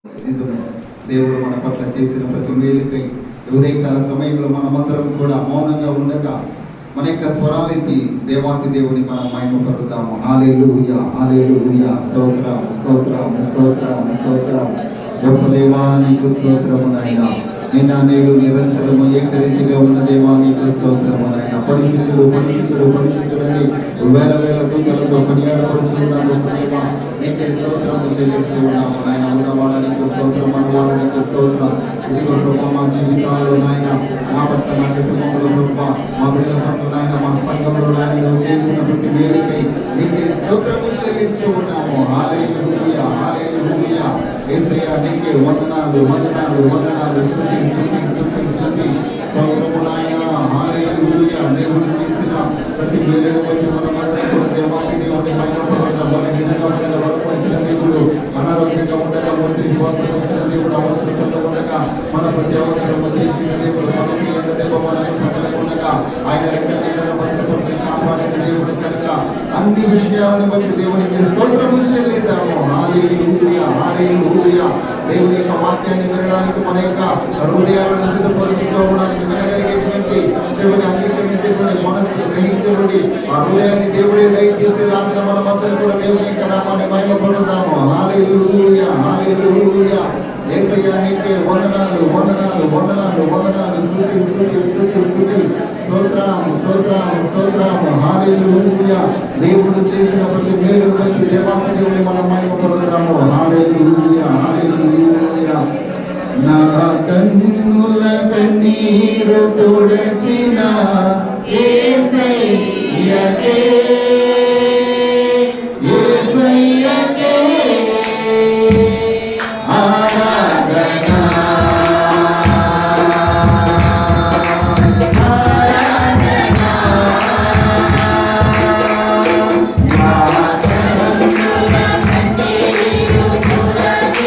నిజమే. దేవుడు మన పట్ల చేసిన ప్రతి మేలుకై ఉదయకాల సమయంలో మనమందరం కూడా మౌనంగా ఉండగా మన యొక్క స్వరాలెత్తి దేవాతి దేవుని మనం మహిమపరుద్దాము. హల్లెలూయా, హల్లెలూయా, స్తోత్రం, స్తోత్రం, స్తోత్రం, స్తోత్రం. గొప్ప దేవా నీకు స్తోత్రము నాయనా. నిన్న నేడు నిరంతరము ఏకరీతిగా ఉన్న దేవా నీకు స్తోత్రము నాయనా. పరిశుద్ధుడు పరిశుద్ధుడు పరిశుద్ధుడని వేల వేల దూతలతో కొనియాడబడుచున్న గొప్ప దేవా నీకే స్తోత్రము చెల్లిస్తూ ఉన్నాము నాయన. ఉన్నవాళ్ళ నీకు స్తోత్రం, మనవాళ్ళ నీకు స్తోత్రం. ఇదిగో ప్రభా మా జీవితాల్లో నాయన, మా పట్ల మా కుటుంబంలో ప్రభా, మా బిడ్డల పట్ల నాయన, మా సంఘంలో నాయన నువ్వు చేసిన ప్రతి మేలుకై నీకే స్తోత్రము చెల్లిస్తూ ఉన్నాము. హల్లెలూయా, హల్లెలూయా. యేసయ్యా నీకే వందనాలు, వందనాలు, వందనాలు. స్తుతి, స్తుతి, స్తుతి, స్తుతి. స్తోత్రము నాయన. హల్లెలూయా. దేవుడు చేసిన ప్రతి మేలును బట్టి మనమందరం దేవానికి దేవుని మహిమపరుద్దాం. బలహీనంగా ఉండగా బలపరిచిన దేవుడు, అనారోగ్యంగా ఉండగా ముట్టి స్వస్థపరిచిన దేవుడు, అవసరతలో ఉండగా మన ప్రతి అవసరము తీర్చిన దేవుడు, మనకి ఎంత దెబ్బ మనకు సకలం ఉండగా ఆయన రెక్కల నీడలో భద్రపరిచి కాపాడిన దేవుడు కనుక అన్ని విషయాలను బట్టి దేవునికి స్తోత్రము చెల్లిద్దాము. హల్లెలూయా, హల్లెలూయా. దేవుని యొక్క వాక్యాన్ని వినడానికి మన యొక్క హృదయాలను సిద్ధపరుచుకోవడానికి వినగలిగేటువంటి చెవిని అంగీకరించేటువంటి మనస్సు గ్రహించేటువంటి ఆ హృదయాన్ని దేవుడే దయచేసేలాగా మనమందరం కూడా దేవుని యొక్క నామాన్ని మహిమపరుద్దాము. హల్లెలూయా, హల్లెలూయా. యేసయ్యా నీకే వందనాలు, వందనాలు, వందనాలు, వందనాలు. స్తుతి, స్తుతి, స్తుతి, స్తుతి. స్తోత్రం, స్తోత్రం, స్తోత్రం. హల్లెలూయా. దేవుడు చేసిన ప్రతి మేలును బట్టి దేవాతి దేవుని మనం మహిమపరుద్దాము. హల్లెలూయా, హల్లెలూయా. నా కన్నుల కన్నీరు తుడచిన యేసయ్యకే, యేసయ్యకే ఆరాధన, ఆరాధన. నా కన్నుల కన్నీరు తుడచిన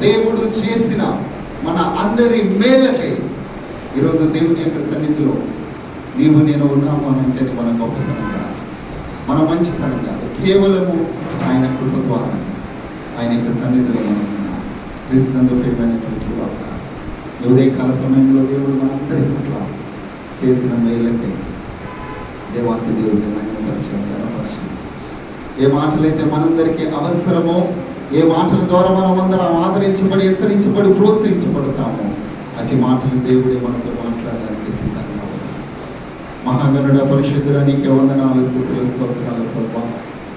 దేవుడు చేసిన మన అందరి మేలకై ఈరోజు దేవుని యొక్క సన్నిధిలో నీవు నేను ఉన్నాము అని అంటే మన గొప్పతనం కాదు, మన మంచితనం కాదు, కేవలము ఆయన కృప ద్వారా ఆయన యొక్క సన్నిధిలో మనం ఉన్నాం. క్రీస్తునందు ప్రియమైనటువంటి ఉదయకాల సమయంలో దేవుడు మనందరి పట్ల చేసిన మేలకై దేవాతి దేవుడిని మహిమపరచడం. ఏ మాటలైతే మనందరికీ అవసరమో, ఏ మాటల ద్వారా మనం అందరం ఆదరించబడి, హెచ్చరించబడి, ప్రోత్సహించబడతామో అతి మాటలు దేవుడే మనతో మాట్లాడడానికి సిద్ధంగా ఉన్నాడు. మహాగణుడ పరిశుద్ధుడా నీకే వందనాలు, స్తుతులు, స్తోత్రాలు ప్రభా.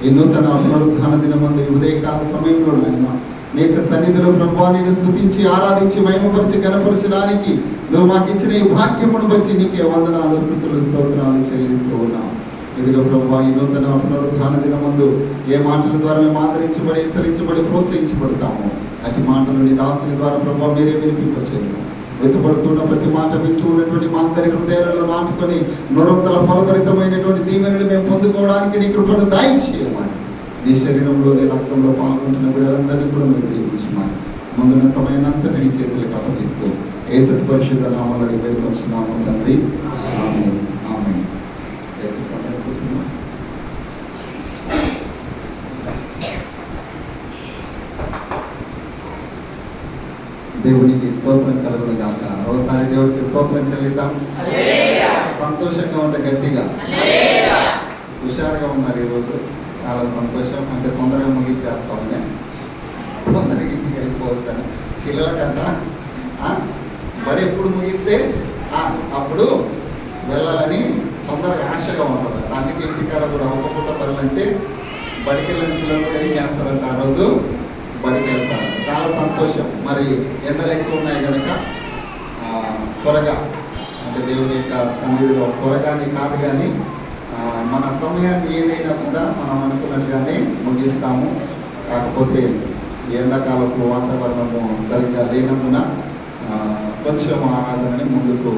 ఈ నూతన పునరుద్ధాన దినమందు ఉదయకాల సమయంలో నాయన నీ యొక్క సన్నిధిలో ప్రభా నేను స్తుతించి, ఆరాధించి, మహిమపరిచి, గణపరచడానికి నువ్వు మాకు ఇచ్చిన ఈ భాగ్యమును బట్టి నీకే వందనాలు, స్తుతులు, స్తోత్రాలు చెల్లిస్తూ ఉన్నాం. ఇదిగో ప్రభా ఈ నూతన పునరుద్ధాన దినమందు ఏ మాటల ద్వారా మేము ఆదరించబడి, హెచ్చరించబడి, ప్రోత్సహించబడతామో అటు మాటలు నీ దాసుని ద్వారా ప్రభా మీరే వినిపింపచేయండి. వెతుపడుతున్న ప్రతి మాట వింటూ ఉన్నటువంటి మా అందరి హృదయాలలో నాటుకొని నొరంతల ఫలభరితమైనటువంటి దీవెనలు మేము పొందుకోవడానికి నీ కృపను దయచేయమని, నీ శరీరంలో నీ రక్తంలో పాల్గొంటున్న బిడ్డలందరినీ కూడా మీరు దీవించమని ముందున్న సమయాన్నంతా నీ చేతులకు అప్పగిస్తూ యేసు పరిశుద్ధ నామములో వేడుకొంచున్నాము తండ్రి. ఆమేన్. ఆమేన్. దేవునికి స్తోత్రం కలుగును గాక. ఒకసారి దేవుడికి స్తోత్రం చెల్లిద్దాం. సంతోషంగా ఉంటే గట్టిగా హుషారుగా ఉన్నారు ఈరోజు, చాలా సంతోషం. అంటే తొందరగా ముగించేస్తామని, తొందరగా ఇంటికి వెళ్ళిపోవచ్చని పిల్లలకంతా బడి ఎప్పుడు ముగిస్తే అప్పుడు వెళ్ళాలని తొందరగా ఆశగా ఉంటుంది. అందుకే ఇంటికాడ కూడా ఒక పూట పనులంటే బడికి వెళ్ళిన పిల్లలు ఏం చేస్తారంటే ఆ రోజు బడికి వెళ్తారు. చాలా సంతోషం. మరి ఎండలు ఎక్కువ ఉన్నాయి కనుక త్వరగా అంటే దేవుని యొక్క సన్నిధిలో త్వరగానే కాదు కానీ మన సమయాన్ని ఏదైనా కూడా మనం అనుకున్నట్టుగానే ముగిస్తాము. కాకపోతే ఎండాకాలపు వాతావరణము సరిగ్గా లేనందున కొంచెం ఆరాధనని ముందుకు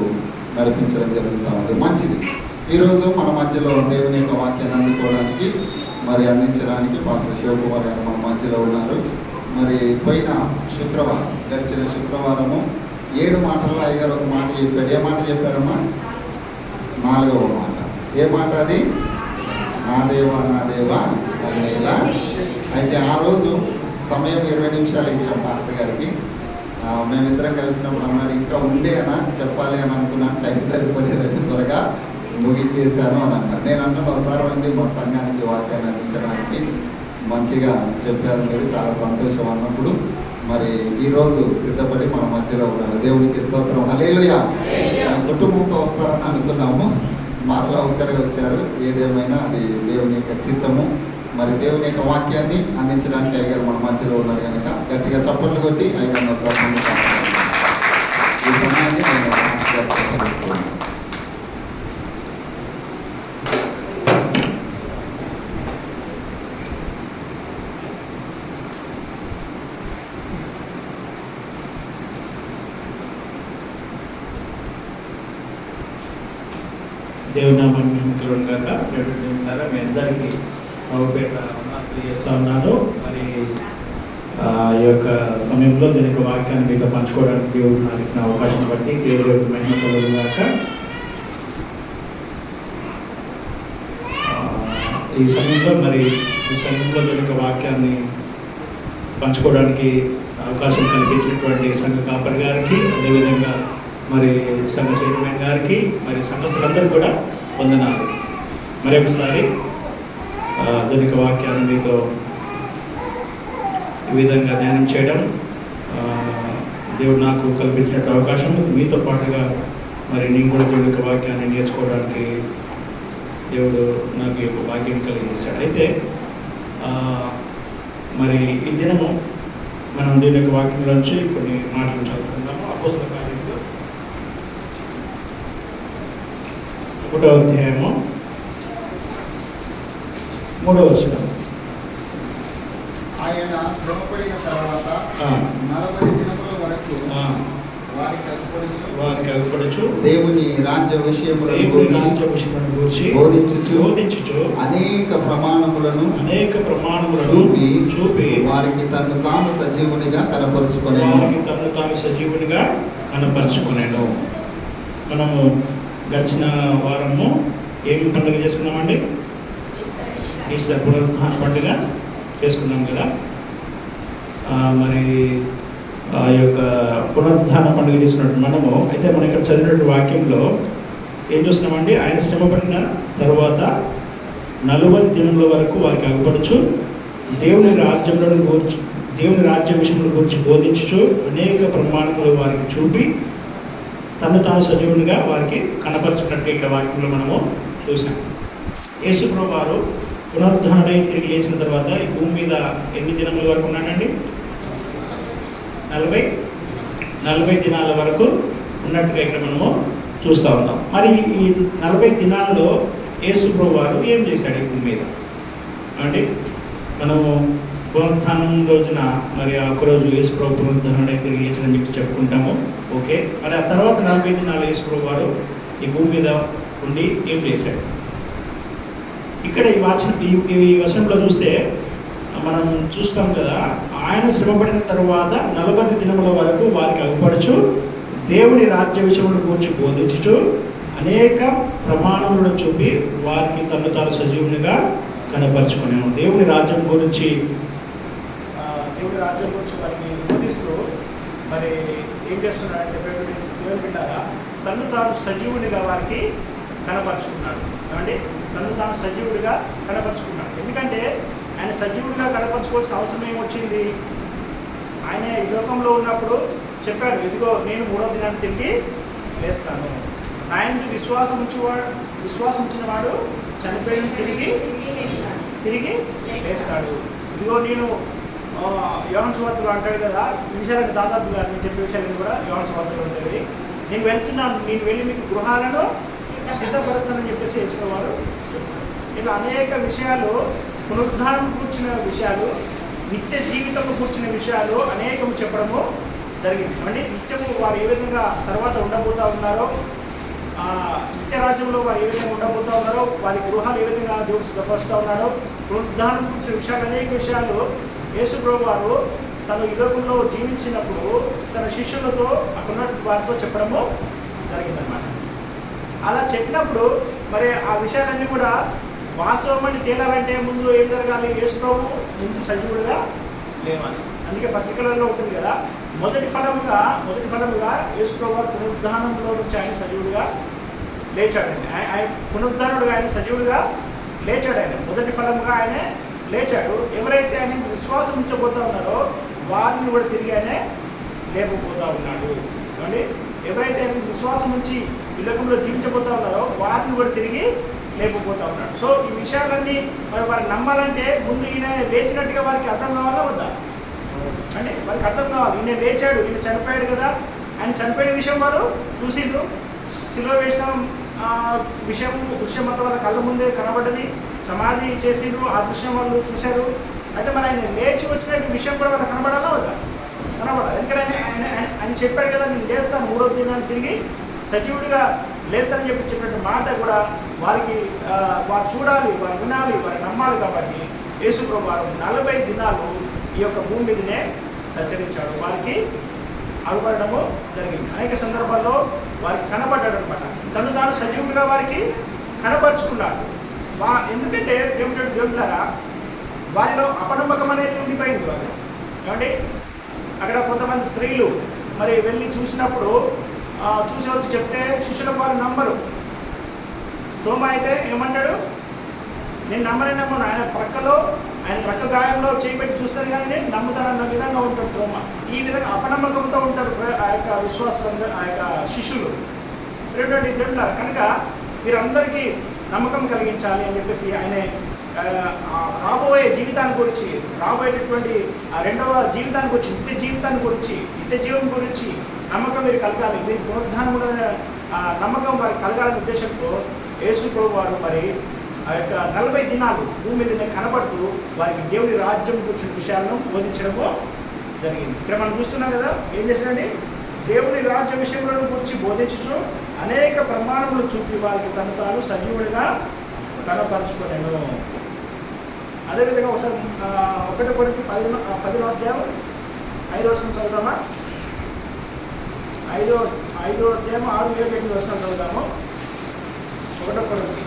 నడిపించడం జరుగుతూ ఉంది. మంచిది. ఈరోజు మన మధ్యలో దేవుని యొక్క వాక్యాన్ని అందుకోవడానికి మరి అందించడానికి పాస్టర్ శివకుమార్ గారు మన మధ్యలో ఉన్నారు. మరి పోయిన శుక్రవారం, గడిచిన శుక్రవారము 7 మాటల్లో అయ్యగారు ఒక మాట చెప్పాడు. ఏ మాట చెప్పారమ్మా? 4వ మాట. ఏ మాట అది? నా దేవా అనేలా. అయితే ఆ రోజు సమయం 20 నిమిషాలు ఇచ్చాం మాస్టర్ గారికి. మేమిద్దరం కలిసినప్పుడు అన్నాడు ఇంకా ఉండే అనా చెప్పాలి అని అనుకున్నాను, టైం సరిపోలేదని త్వరగా ముగించేశాను అని అన్నాడు. నేను అన్నాను ఒకసారి అండి మా సంఘానికి వాక్యాన్ని అందించడానికి మంచిగా చెప్పారు మీరు, చాలా సంతోషం అన్నప్పుడు మరి ఈరోజు సిద్ధపడి మన మధ్యలో ఉన్నారు. దేవునికి స్తోత్రం. హల్లెలూయా. కుటుంబంతో వస్తారని అనుకున్నాము, మరలా ఒక్కరే వచ్చారు. ఏదేమైనా అది దేవుని యొక్క చిత్తము. మరి దేవుని యొక్క వాక్యాన్ని అందించడానికి అయ్యగారు మన మధ్యలో ఉన్నారు కనుక గట్టిగా చప్పట్లు కొట్టి అయ్యగారు ఈ సమయాన్ని దేవునామం కాక మీ అందరికీ నవపేట ఆశలు చేస్తూ ఉన్నాను. మరి ఈ యొక్క సమయంలో దీని యొక్క వాక్యాన్ని మీతో పంచుకోవడానికి దేవుడు నాకు ఇచ్చిన అవకాశం బట్టి దేవుడు మహిమ కలుగుగాక. ఈ సమయంలో దీని యొక్క వాక్యాన్ని పంచుకోవడానికి అవకాశం కల్పించినటువంటి సంఘ కాపరి గారికి, అదేవిధంగా మరి సంఘ చైర్మన్ గారికి, మరి సంఘస్థులందరూ కూడా వందనాలు. మరి ఒకసారి దీని యొక్క వాక్యాన్ని మీతో ఈ విధంగా ధ్యానం చేయడం దేవుడు నాకు కల్పించిన అవకాశం. మీతో పాటుగా మరి నేను కూడా దేవుడి యొక్క వాక్యాన్ని నేర్చుకోవడానికి దేవుడు నాకు ఈ యొక్క భాగ్యం కలిగించాడు. అయితే మరి ఈ దినము మనం దీని యొక్క వాక్యం నుంచి కొన్ని మాటలు చదువుకుందాము. అపోస్తల కార్యములు 1వ అధ్యాయము 3వ వచనం. ఆయన శ్రమపడిన తర్వాత 40 దినముల వరకు వారికి అగుపడుచు దేవుని రాజ్య విషయములను గురించి బోధించుచు అనేక ప్రమాణములను చూపి వారికి తను తాను సజీవునిగా కనపరుచుకునేను. మనము గడిచిన వారము ఏమి పండుగ చేసుకున్నామండి? ఈస్టర్ పునరుత్థాన పండుగ చేసుకున్నాం కదా. మరి ఆ యొక్క పునరుద్ధాన పండుగ చేసినట్టు మనము అయితే మనం ఇక్కడ చదివినటువంటి వాక్యంలో ఏం చూస్తున్నామండి? ఆయన శ్రమపడిన తర్వాత 40 దినముల వరకు వారికి అగుపడుచు దేవుని రాజ్య విషయముల గురించి బోధించుచు అనేక ప్రమాణములు వారికి చూపి తను తాను సజీవునిగా వారికి కనపరచుకున్నట్టు ఇక్కడ వాక్యంలో మనము చూసాం. యేసు ప్రభువు వారు పునరుద్ధానుడై తిరిగి లేచిన తర్వాత ఈ భూమి మీద ఎన్ని దినముల వరకు ఉన్నాడండి? 40 దినాల వరకు ఉన్నట్టుగా ఇక్కడ మనము చూస్తూ ఉన్నాం. మరి ఈ 40 దినాల్లో యేసు ప్రభువు వారు ఏం చేశాడు ఈ భూమి మీద అంటే? మనము పునరుత్థానం రోజున మరి ఒకరోజు యేసు ప్రభు పునరుద్ధానుడై తిరిగి లేచని చెప్పి చెప్పుకుంటాము. ఓకే, మరి ఆ తర్వాత 40 దినాలు యేసు ప్రభు వారు ఈ భూమి మీద ఉండి ఏం చేశాడు? ఇక్కడ ఈ వచనంలో చూస్తే మనం చూస్తాం కదా, ఆయన శ్రమపడిన తరువాత 40 దినముల వరకు వారికి అగుపడుచు దేవుని రాజ్య విషయములను గురించి బోధించుచు అనేక ప్రమాణములను చూపి వారికి తను తాను సజీవునిగా కనపరుచుకున్నాము. దేవుని రాజ్యం గురించి వారికి బోధిస్తూ మరి ఏం చేస్తున్నాడంటే దేవుని బిడ్డగా తను తాను సజీవునిగా వారికి కనపరుచుకున్నాడు. ఏమండి? తను తాను సజీవుడిగా కనపరుచుకున్నాడు. ఎందుకంటే ఆయన సజీవుడిగా కనపరచుకోవాల్సిన అవసరం ఏమొచ్చింది? ఆయన ఈ లోకంలో ఉన్నప్పుడు చెప్పాడు, ఇదిగో నేను 3వ దినాన్ని తిరిగి లేస్తాను. ఆయన విశ్వాసం ఉంచిన వాడు చనిపోయిన తిరిగి లేస్తాడు. ఇదిగో నేను యోహాను సువార్తలో అంటాడు కదా, ఈ విషయాలను దాదాపుగా నేను చెప్పే విషయాలను కూడా యోహాను సువార్తలో ఉంటుంది. నేను వెళ్తున్నాను, నేను వెళ్ళి మీకు గృహాలను సిద్ధపరుస్తానని చెప్పేసి యేసువారు. ఇట్లా అనేక విషయాలు, పునరుద్ధానం కూర్చిన విషయాలు, నిత్య జీవితంలో కూర్చిన విషయాలు అనేకము చెప్పడము జరిగింది. అంటే నిత్యము వారు ఏ విధంగా తర్వాత ఉండబోతూ ఉన్నారో, నిత్య రాజ్యంలో వారు ఏ విధంగా ఉండబోతూ ఉన్నారో, వారి గృహాలు ఏ విధంగా దేవుడు సిద్ధపరుస్తూ ఉన్నాడో, పునరుద్ధానం కూర్చిన విషయాలు, అనేక విషయాలు యేసు ప్రభు వారు తను ఈ లోకంలో జీవించినప్పుడు తన శిష్యులతో అక్కడ వారితో చెప్పడము జరిగిందనమాట. అలా చెప్పినప్పుడు మరి ఆ విషయాలన్నీ కూడా వాస్తవమని తేలాలంటే ముందు ఏం జరగాలి? యేసు ప్రభు ముందు సజీవుడుగా లేవాలి. అందుకే పత్రికలలో ఉంటుంది కదా, మొదటి ఫలముగా యేసు ప్రభు పునరుద్ధానంలో నుంచి ఆయన సజీవుడిగా లేచాడండి. ఆయన పునరుద్ధానుడుగా ఆయన సజీవుడిగా లేచాడు. ఆయన మొదటి ఫలముగా ఆయన లేచాడు. ఎవరైతే ఆయన విశ్వాసం ఉంచబోతా ఉన్నారో వారిని కూడా తిరిగి ఆయన లేపబోతా ఉన్నాడు. ఏమండి, ఎవరైతే ఆయన విశ్వాసం ఉంచి ఈ లోకంలో జీవించబోతా ఉన్నారో వారిని కూడా తిరిగి లేపబోతా ఉన్నాడు. సో ఈ విషయాలన్నీ మరి వారికి నమ్మాలంటే ముందు ఈయన లేచినట్టుగా వారికి అర్థం కావాలా వద్దా అంటే? వారికి అర్థం కావాలి, ఈయన లేచాడు, ఈయన చనిపోయాడు కదా. ఆయన చనిపోయిన విషయం వారు చూసిండ్రు, సిలువ వేసిన విషయం దృశ్యం అంతా వాళ్ళ కళ్ళ ముందే కనబడ్డది, సమాధి చేసిండ్రు, ఆ దృశ్యం వాళ్ళు చూశారు. అయితే మరి ఆయన లేచి వచ్చిన విషయం కూడా వాళ్ళకి కనబడాలా వద్దా? కనబడాలి. ఎందుకంటే ఆయన చెప్పాడు కదా, నేను లేస్తాను, 3వ దినాన్ని తిరిగి సజీవుడిగా లేస్తానని చెప్పినటువంటి మాట కూడా వారికి వారు చూడాలి, వారు వినాలి, వారు నమ్మాలి. కాబట్టి యేసు ప్రభు వారు 40 దినాలు ఈ యొక్క భూమి మీదనే సంచరించాడు. వారికి అలపడము జరిగింది. అనేక సందర్భాల్లో వారికి కనబడ్డాడు అనమాట. తను తాను సజీవుడిగా వారికి కనపరుచుకున్నాడు. ఎందుకంటే దేవుడారా వారిలో అపనమ్మకం అనేది ఉండిపోయింది. వాళ్ళు ఏమంటే అక్కడ కొంతమంది స్త్రీలు మరి వెళ్ళి చూసినప్పుడు చూసి వచ్చి చెప్తే శిష్యులకు వారు నమ్మరు. తోమ అయితే ఏమంటాడు? నేను నమ్మను. ఆయన ప్రక్క గాయంలో చేయబెట్టి చూస్తాను కానీ నేను నమ్ముతానన్న విధంగా ఉంటాడు తోమ. ఈ విధంగా అపనమ్మకంతో ఉంటారు ఆ యొక్క విశ్వాసులు, ఆ యొక్క శిష్యులు. దేవుడారా కనుక మీరందరికీ నమ్మకం కలిగించాలి అని చెప్పేసి ఆయన రాబోయే జీవితాన్ని గురించి, రాబోయేటటువంటి ఆ 2వ జీవితానికి గురించి, నిత్య జీవితాన్ని గురించి, నిత్య జీవం గురించి నమ్మకం మీరు కలగాలి. మీరు పునరుద్ధానం నమ్మకం వారికి కలగాలనే ఉద్దేశంతో యేసు ప్రభు వారు మరి ఆ యొక్క 40 దినాలు భూమి మీద కనబడుతూ వారికి దేవుని రాజ్యం గురించిన విషయాలను బోధించడము జరిగింది. ఇక్కడ మనం చూస్తున్నాం కదా, ఏం చేశాడండి? దేవుని రాజ్య విషయములను గురించి బోధించు అనేక ప్రమాణములు చూపి వారికి తను తాను సజీవుడిగా కనపరుచుకునేను. అదేవిధంగా ఒకసారి 1 కొరింథీ 10వ అధ్యాయం 5వ వచనం చదువుతామా? 5వ అధ్యాయం 6, 7, 8 వచనం చదువుతాము. 1 కొరింథీ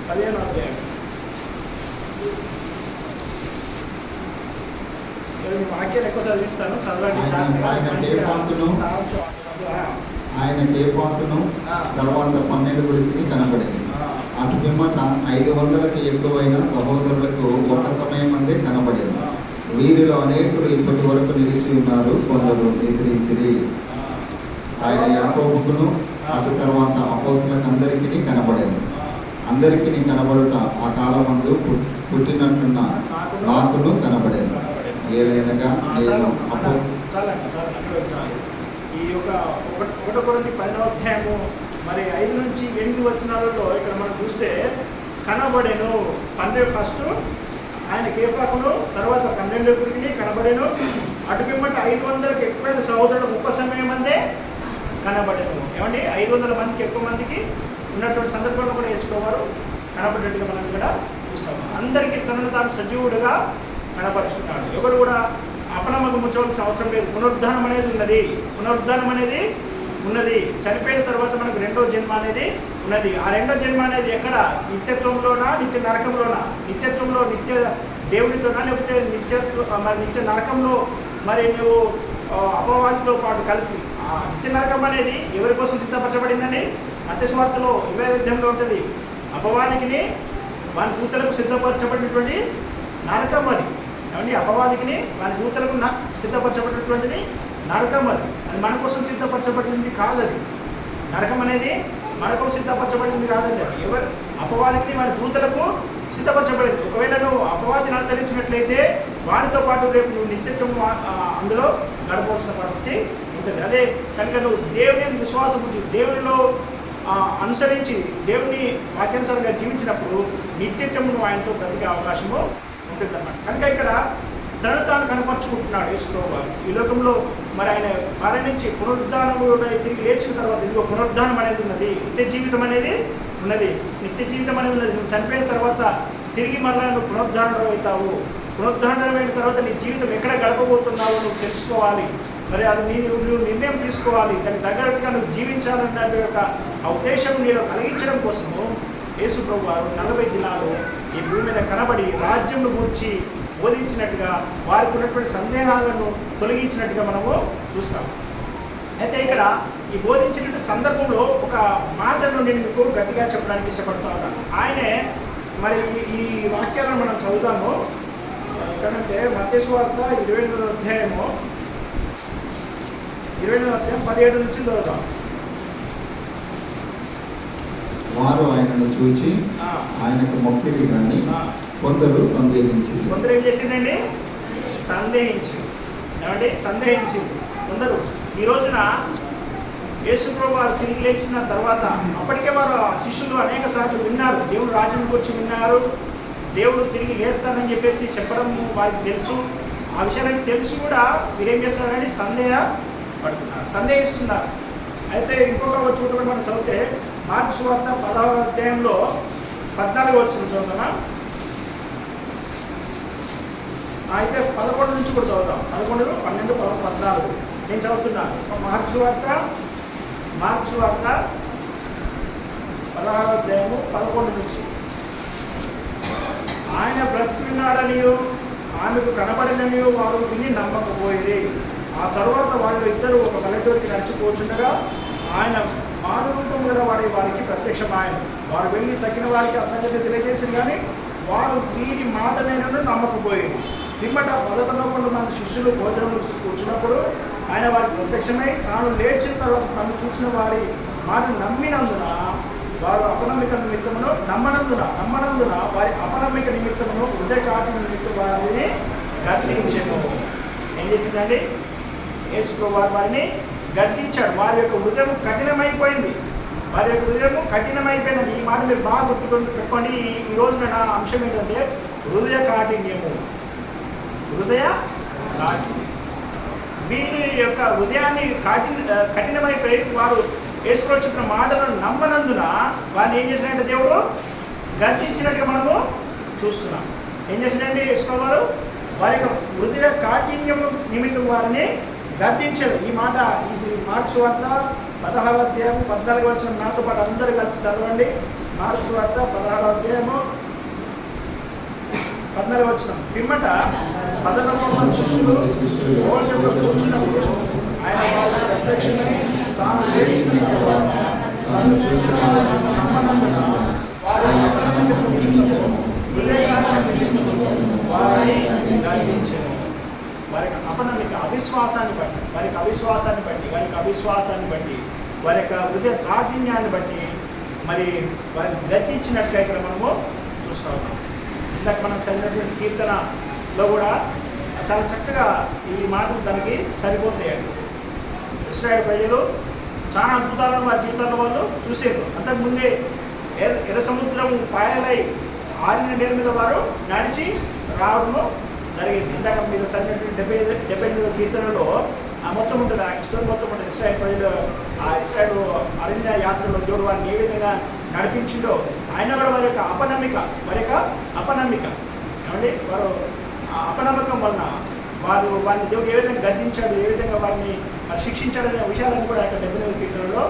15వ అధ్యాయం. నేను వాక్యాలు ఎక్కువ చదివిస్తాను, చదవండి. ఆయన కేపాటును తర్వాత 12 గురించి కనబడింది. అటు పిమ్మట 500కి ఎక్కువైన సహోదరులకు ఒక సమయం అందే కనబడింది. వీరిలో అనేకులు ఇప్పటి వరకు నిలిచి ఉన్నారు, కొందరు నిద్రించిరి. ఆయన యాకోబుకును అటు తర్వాత అపోస్తలకు అందరికీ కనబడింది. అందరికీ కనబడుట ఆ కాలమందు పుట్టినట్టున్న నాకును కనబడింది. ఏదైనగా ఈ యొక్క 1 కొరింథీ 10వ అధ్యాయము మరి 5 నుంచి 8 వచనాలలో ఇక్కడ మనం చూస్తే కనబడెను. 12 ఫస్ట్ ఆయన కేఫాకును, తర్వాత 12 కనబడెను. అటు పిమ్మట 500కి ఎక్కువైన సహోదరుడు ఒక్క సమయం అందే కనబడెను. ఏమండి, 500 మందికి ఎక్కువ మందికి ఉన్నటువంటి సందర్భంలో కూడా వేసుకోవారు కనబడేట్టుగా మనం ఇక్కడ చూస్తాము. అందరికీ తనను తాను సజీవుడిగా కనపరుచుకున్నాడు. ఎవరు కూడా అపనమ్మకం ఉంచవలసిన అవసరం లేదు. పునరుద్ధానం అనేది ఉన్నది. చనిపోయిన తర్వాత మనకు 2వ జన్మ అనేది ఉన్నది. ఆ 2వ జన్మ అనేది ఎక్కడ? నిత్యత్వంలోనా, నిత్య నరకంలోనా? నిత్యత్వంలో నిత్య దేవునితోనా, లేకపోతే నిత్య నరకంలో మరి నువ్వు అపవాదితో పాటు కలిసి? నిత్య నరకం అనేది ఎవరి కోసం సిద్ధపరచబడిందని మత్తయి సువార్తలో 20వ అధ్యాయంలో ఉంటుంది. అపవాదికిని వాని దూతలకు సిద్ధపరచబడినటువంటి నరకం అది. ఏమండి, అపవాదికిని వాని దూతలకు సిద్ధపరచబడినటువంటిది నరకం అది. అది మన కోసం సిద్ధపరచబడింది కాదు. అది నరకం అనేది మన కోసం సిద్ధపరచబడింది కాదండి. అది ఎవరు? అపవాదికి వాని దూతలకు సిద్ధపరచబడింది. ఒకవేళ నువ్వు అపవాదిని అనుసరించినట్లయితే వాడితో పాటు రేపు నువ్వు నిత్యత్వం అందులో గడపవలసిన పరిస్థితి ఉంటుంది. అదే కనుక నువ్వు దేవుని విశ్వాసం ఉంచి దేవునిలో అనుసరించి దేవుని వాక్యానుసారంగా జీవించినప్పుడు నిత్యత్వం నువ్వు ఆయనతో బ్రతికే అవకాశము ఉంటుంది అన్నమాట. కనుక ఇక్కడ తనను తాను కనపరుచుకుంటున్నాడు యేసు ప్రభువు. ఈ లోకంలో మరి ఆయన మరణించి పునరుద్ధానము తిరిగి లేచిన తర్వాత ఇదిగో పునరుద్ధానం అనేది ఉన్నది, నిత్య జీవితం అనేది ఉన్నది. నిత్య జీవితం అనేది ఉన్నది. నువ్వు చనిపోయిన తర్వాత తిరిగి మళ్ళీ నువ్వు పునరుద్ధానం అవుతావు. పునరుద్ధరణమైన తర్వాత నీ జీవితం ఎక్కడ గడపబోతున్నావో నువ్వు తెలుసుకోవాలి. మరి అది నువ్వు నిర్ణయం తీసుకోవాలి. దానికి తగ్గట్టుగా నువ్వు జీవించాలన్న యొక్క ఆ ఉద్దేశం నీలో కలిగించడం కోసము యేసు ప్రభు వారు 40 దినాలు ఈ భూమి మీద కనబడి రాజ్యంను గూర్చి బోధించినట్టుగా, వారికి ఉన్నటువంటి సందేహాలను తొలగించినట్టుగా మనము చూస్తాం. అయితే ఇక్కడ ఈ బోధించినటువంటి సందర్భంలో ఒక మాటను నేను మీకు గట్టిగా చెప్పడానికి ఇష్టపడుతూ ఉన్నాను. ఆయనే మరి ఈ వాక్యాలను మనం చదువుతాము. ఎక్కడంటే మత్తయి సువార్త 28వ అధ్యాయము 17 నుంచి చదువుతాం. వారు ఆయనను చూచి ఆయనకు మొక్కిరి కానీ కొందరు సందేహించింది. కొందరు ఏం చేసిందండి? సందేహించింది. ఏమంటే సందేహించింది కొందరు. ఈ రోజున యేసు ప్రభు వారు తిరిగి లేచిన తర్వాత అప్పటికే వారు శిష్యులు అనేక సార్లు విన్నారు, దేవుడు రాజ్యం గురించి విన్నారు, దేవుడు తిరిగి లేస్తానని చెప్పేసి చెప్పడం వారికి తెలుసు. ఆ విషయాలన్నీ తెలిసి కూడా మీరేం చేస్తారని సందేహపడుతున్నారు, సందేహిస్తున్నారు. అయితే ఇంకొక చోట మనం చదివితే మార్కు సువార్త 10వ అధ్యాయంలో 14 వచ్చిన చదువుతామా? అయితే 11 నుంచి కూడా చదువుతాం. 11, 12, 14 నేను చదువుతున్నాను. మార్కు సువార్త 16వ అధ్యాయము 11 నుంచి. ఆయన బ్రతికున్నాడనియు ఆమెకు కనబడిననియు వారు విని నమ్మకపోయేది. ఆ తర్వాత వాళ్ళు ఇద్దరు ఒక పల్లెటూరికి నడిచిపోతుండగా ఆయన మానరూపం గల వారికి ప్రత్యక్షమాయన. వారు వెళ్ళి తగిన వారికి ఆ సంగతి తెలియజేసింది, కానీ వారు దీని మాటనైనా నమ్మకపోయేది. పిమ్మట 11 మంది శిష్యులు భోజనం కూర్చున్నప్పుడు ఆయన వారికి ప్రత్యక్షమై తాను లేచిన తర్వాత తను చూసిన వారి మాట నమ్మినందున వారు అపనమ్మిక నిమిత్తమును నమ్మనందున వారి అపనమ్మిక నిమిత్తమును హృదయకాఠిన్య నిమిత్తం వారిని గద్దించాడు. ఏం చేసిందండి? యేసు ప్రభు వారిని గద్దించాడు. వారి యొక్క హృదయం కఠినమైపోయింది. ఈ మాట మీరు బాగా పెట్టుకోండి. ఈ రోజున నా అంశం ఏంటంటే హృదయ కాఠిన్యము. వీరి యొక్క హృదయాన్ని కఠినమైపోయి వారు యేసుప్రభు చెప్పిన మాటలను నమ్మనందున వారిని ఏం చేసినట్టే దేవుడు గద్దించినట్టుగా మనము చూస్తున్నాం. ఏం చేసినట్టే యేసుప్రభు వారు వారి యొక్క హృదయ కాఠిన్యము నిమిత్తం వారిని గద్దించారు. ఈ మాట ఈ మార్కు సువార్త 16వ అధ్యాయం 14 వచ్చిన నాతో పాటు అందరూ కలిసి చదవండి. మార్కు సువార్త 16వ అధ్యాయము 14 వచ్చిన. పిమ్మట 11 మంది శిష్యులు భోజనంలో కూర్చున్నప్పుడు ఆయన వారికి ప్రత్యక్షమై తాను లేచిన తర్వాత తను చూసిన నమ్మనందున వారిని గద్దించారు. వారికి అపనమ్మిక అవిశ్వాసాన్ని బట్టి వారి యొక్క హృదయ కాఠిన్యాన్ని బట్టి మరి వారిని గద్దించినట్టుగా ఇక్కడ మనము చూస్తూ ఉన్నాం. ఇందాక మనం చదివినటువంటి కీర్తనలో కూడా చాలా చక్కగా ఈ మాటలు దానికి సరిపోతాయండి. ఇశ్రాయేలు ప్రజలు చాలా అద్భుతాలను వారి జీవితాల్లో వాళ్ళు చూసేరు. అంతకుముందే ఎర్ర సముద్రం పాయలై ఆరిన నీళ్ళ మీద వారు నడిచి రావడము జరిగింది. ఇందాక మీరు చదివినటువంటి 78వ కీర్తనలో ఆ మొత్తం ఉంటుంది, ఆ స్టోరీ మొత్తం ఉంటుంది. ఇశ్రాయేలు ప్రజలు ఆ ఇశ్రాయేలు అరణ్య యాత్రలో దేవుడు వారిని ఏ విధంగా నడిపించిండో, ఆయన కూడా వారి యొక్క అపనమ్మిక ఏమండి, వారు అపనమ్మకం వలన వారిని దేవుడు ఏ విధంగా గద్దించాడు, ఏ విధంగా వారిని శిక్షించాడనే విషయాలను కూడా ఇక్కడ 78వ కీర్తనలో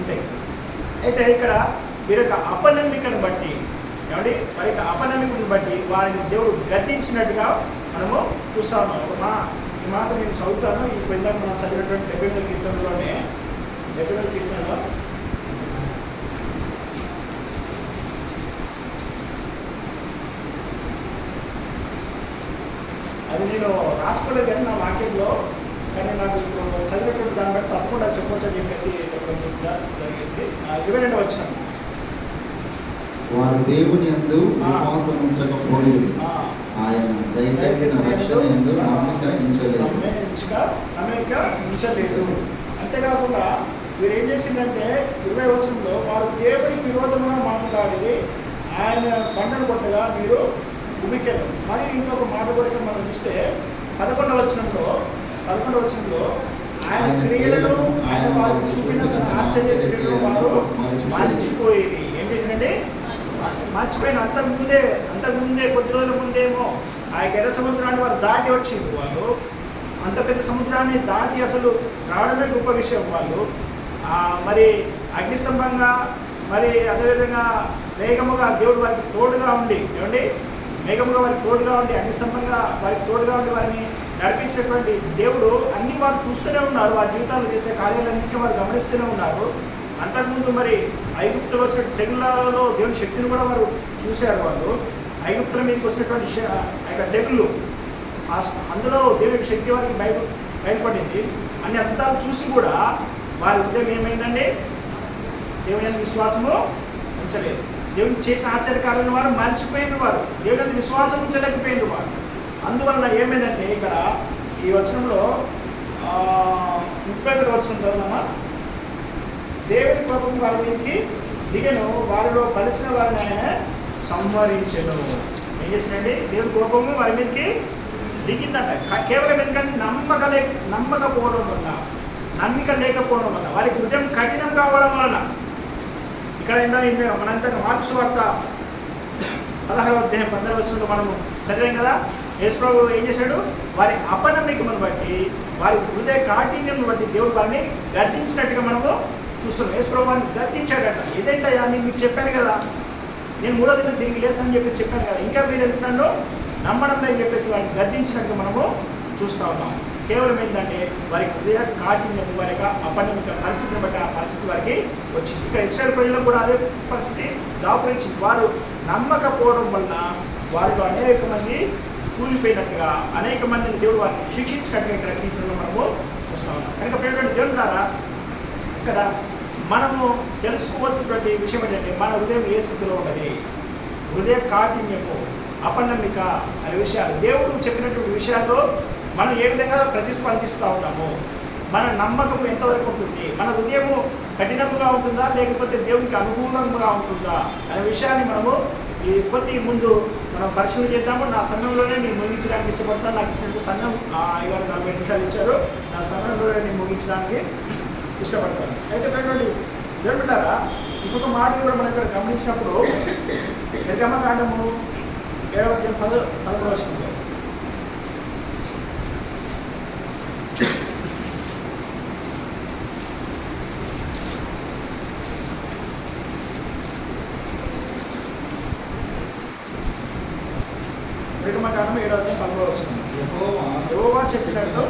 ఉంటాయి. అయితే ఇక్కడ వీరి యొక్క అపనమ్మికను బట్టి ఏమండి వారి యొక్క అపనమ్మికను బట్టి వారిని దేవుడు గద్దించినట్టుగా మనము చూస్తా ఉన్నాం. ఈ మాట నేను చదువుతాను. ఇప్పుడు ఇందాక మనం చదివినటువంటి 78వ కీర్తనలో అది నేను రాసుకోలేదు కానీ నా వాక్యంలో, కానీ నాకు చదివినటువంటి దాన్ని బట్టి తప్పకుండా చెప్పొచ్చు అని చెప్పేసి చెప్పడం జరిగింది. 22వ వచనం. వారు దేవుని యందు విశ్వాసం ఉంచకపోయిరి, ఆయన దయచేసిన రక్షణ యందు నమ్మిక ఉంచలేదు. అంతేకాకుండా వీరు ఏం చేసిందంటే 20వ వచనంలో వారు దేవునికి విరోధంగా మాట్లాడి ఆయన పంటను కొట్టగా మీరు భూమికెళ్ళ. మరి ఇంకొక మాట కూడా మనం చూస్తే 11వ వచనంలో ఆయన క్రియలను ఆయన వారికి చూపిన ఆశ్చర్య క్రియలను వారు మరిచిపోయేది. ఏం చేసిందంటే మర్చిపోయిన అంతకుముందే కొద్ది రోజుల ముందేమో ఆ యొక్క ఎర్ర సముద్రాన్ని వారు దాటి వచ్చింది. వాళ్ళు అంత పెద్ద సముద్రాన్ని దాటి అసలు రావడమే గొప్ప విషయం. వాళ్ళు మరి అగ్నిస్తంభంగా, మరి అదేవిధంగా మేఘముగా దేవుడు వారికి తోడుగా ఉండి, ఏమండి మేఘముగా వారికి తోడుగా ఉండి, అగ్నిస్తంభంగా వారికి తోడుగా ఉండి వారిని నడిపించినటువంటి దేవుడు అన్ని వారు చూస్తూనే ఉన్నారు. వారి జీవితాల్లో చేసే కార్యాలన్నింటినీ వారు గమనిస్తూనే ఉన్నారు. అంతకుముందు మరి ఐగుప్తులో వచ్చిన తెగుళ్ళలో దేవుని శక్తిని కూడా వారు చూశారు. వాళ్ళు ఐగుప్తుల మీదకి వచ్చినటువంటి ఆ యొక్క తెగుళ్ళు, అందులో దేవుని శక్తి వారికి బయలుపడింది. అన్ని అద్భుతాలు చూసి కూడా వారి ఉదయం ఏమైందండి? దేవుని విశ్వాసము ఉంచలేదు. దేవుని చేసిన ఆశ్చర్యకారులను వారు మర్చిపోయిన వారు, దేవుని విశ్వాసం ఉంచలేకపోయిన వారు. అందువలన ఏమైందంటే ఇక్కడ ఈ వచనంలో 31 వచనం చదువుదామా. దేవుని కోపం వారి మీదకి దిగను, వారిలో కలిసిన వారిని ఆయన సంహరించెను. ఏం చేసినండి? దేవుని కోపము వారి మీదకి దిగిందంట. కేవలం ఎందుకంటే నమ్మకపోవడం వల్ల, నమ్మిక లేకపోవడం వల్ల, వారికి హృదయం కఠినం కావడం వలన. ఇక్కడ ఏంటో మనంతా మార్క్స్ వార్త 16వ అధ్యాయం 15వ వచనంలో మనము చదివాం కదా. యేసు ప్రభువు ఏం చేశాడు? వారి అపనమ్మికను బట్టి, వారి హృదయ కాఠిన్యం బట్టి దేవుడు వారిని గర్దించినట్టుగా మనము చూస్తున్నాం. యేసు ప్రభు వారిని గర్దించాడట. ఏదేంటయ్యా, నేను మీకు చెప్పాను కదా, నేను 3వ దినం తిరిగి లేస్తానని చెప్పి చెప్పాను కదా, ఇంకా మీరు ఎందుకు నన్ను నమ్మడం అని చెప్పేసి వారిని గర్దించినట్టుగా మనము చూస్తూ ఉన్నాం. కేవలం ఏంటంటే వారికి హృదయ కాఠిన్యం, వారి యొక్క అపనమ్మిక పరిస్థితిని బట్టి ఆ పరిస్థితి వారికి వచ్చింది. ఇక్కడ ఇశ్రాయేలు ప్రజలకు కూడా అదే పరిస్థితి దాపురించింది. వారు నమ్మకపోవడం వలన వారిలో అనేక మంది కూలిపోయినట్టుగా, అనేక మందిని దేవుడు వారిని శిక్షించినట్టుగా ఇక్కడ కీర్తనలో మనము చూస్తూ ఉన్నాం. కనుక ప్రియమైన దేవుని ద్వారా ఇక్కడ మనము తెలుసుకోవాల్సినటువంటి విషయం ఏంటంటే, మన హృదయం ఏ స్థితిలో ఉన్నది, హృదయ కాఠిన్యము, అపనమ్మిక అనే విషయాలు, దేవుడు చెప్పినటువంటి విషయాల్లో మనం ఏ విధంగా ప్రతిస్పందిస్తూ ఉంటాము, మన నమ్మకం ఎంతవరకు ఉంటుంది, మన హృదయము కఠినముగా ఉంటుందా లేకపోతే దేవునికి అనుకూలంగా ఉంటుందా అనే విషయాన్ని మనము ఈ కొద్ది ముందు మనం పరిశీలన చేద్దాము. నా సమయంలోనే నేను ముగించడానికి ఇష్టపడతాను. నాకు ఇచ్చినట్టు సమయం 5-40 నిమిషాలు ఇచ్చారు. నా సమయంలోనే నేను ముగించడానికి ఇష్టపడతాను. అయితే ఫ్రెండ్ దేవుడారా, ఇంకొక మాట కూడా మనం ఇక్కడ గమనించినప్పుడు నిర్గమకాండము 7వ అధ్యాయం 11వ వచనంలో నిర్గమకాండము 7వ అధ్యాయం 11వ వచనం యెహోవా చెప్పినట్టు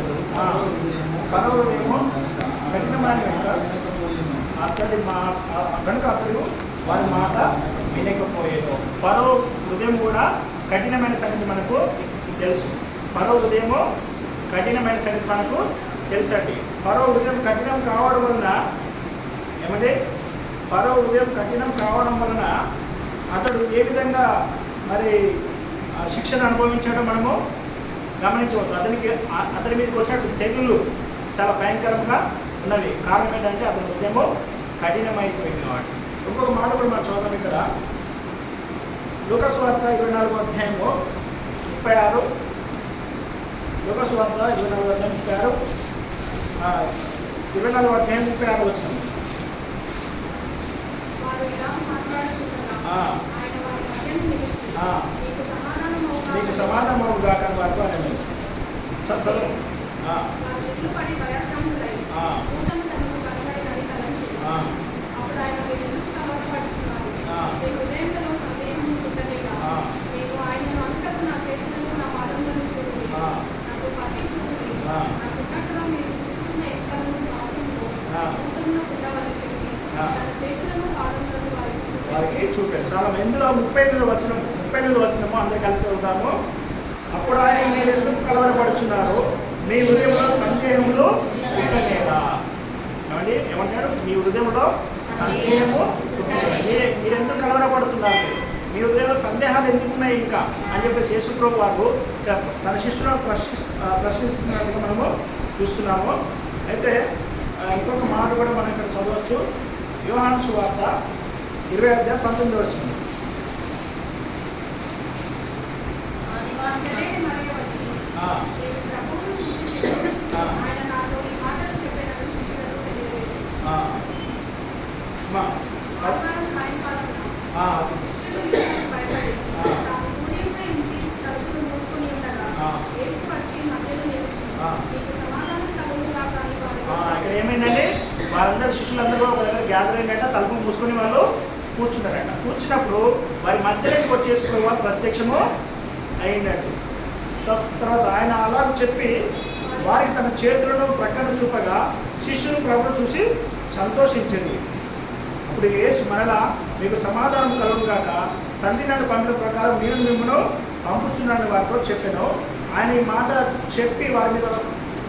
ఫరో హృదయము కఠినమైన కనుక అతడు వారి మాట వినకపోయేది. ఫరో హృదయం కూడా కఠినమైన సంగతి మనకు తెలుసు. ఫరో హృదయము కఠినమైన సంగతి మనకు తెలుసండి. ఫరో హృదయం కఠినం కావడం వలన ఏమంటే, ఫరో హృదయం కఠినం కావడం వలన అతడు ఏ విధంగా మరి శిక్షను అనుభవించడం మనము గమనించవచ్చు. అతని మీదకి వచ్చినట్టు తెగుళ్ళు చాలా భయంకరంగా ఉన్నవి. కారణం ఏంటంటే అతని హృదయము కఠినమైపోయింది కాబట్టి. ఇంకొక మాట కూడా మనం చూద్దాం. ఇక్కడ లూకా సువార్త 24వ అధ్యాయము 36, లూకా సువార్త 24వ అధ్యాయం 24వ అధ్యాయం 36 వచనం. నీకు సమాధానముగా కానీ వారితో అనేది వారికి చూపారు. చాలా ఇందులో 38వ వచనము అందరూ కలిసి చదువుతాము. అప్పుడు ఆయన మీరు ఎందుకు కలవరపడుచున్నారు, మీ హృదయంలో సందేహములు పుట్టలేదా? ఏమండి ఏమంటాడు? మీ హృదయంలో సందేహము పుట్టలేదా? మీరెందుకు కలవరపడుతున్నారు, మీ హృదయంలో సందేహాలు ఎందుకు ఉన్నాయి ఇంకా అని చెప్పేసి యేసుప్రభు వారు తన శిష్యులను ప్రశ్నిస్తున్నట్టుగా మనము చూస్తున్నాము. అయితే ఇంకొక మాట కూడా మనం ఇక్కడ చదవచ్చు. యోహాను సువార్త 20వ అధ్యాయం 19వ వచనం. ఏమైందంటే వారందరూ శిష్యులందరూ ఒక దగ్గర గ్యాదర్ అయిందంటే తలుపు మూసుకొని వాళ్ళు కూర్చున్నారంట. కూర్చున్నప్పుడు వారి మధ్యలోకి వచ్చేసి వారు ప్రత్యక్షము అయిందండి. తర్వాత ఆయన అలా చెప్పి వారికి తన చేతులను ప్రక్కన చూపగా శిష్యులు ప్రభువును చూసి సంతోషించింది. అప్పుడు యేసు మరలా మీకు సమాధానం కలుగుగాక, తండ్రి నన్ను పంపిన ప్రకారం నేను మిమ్మల్ని పంపుచున్నాను వారితో చెప్పాను. ఆయన ఈ మాట చెప్పి వారి మీద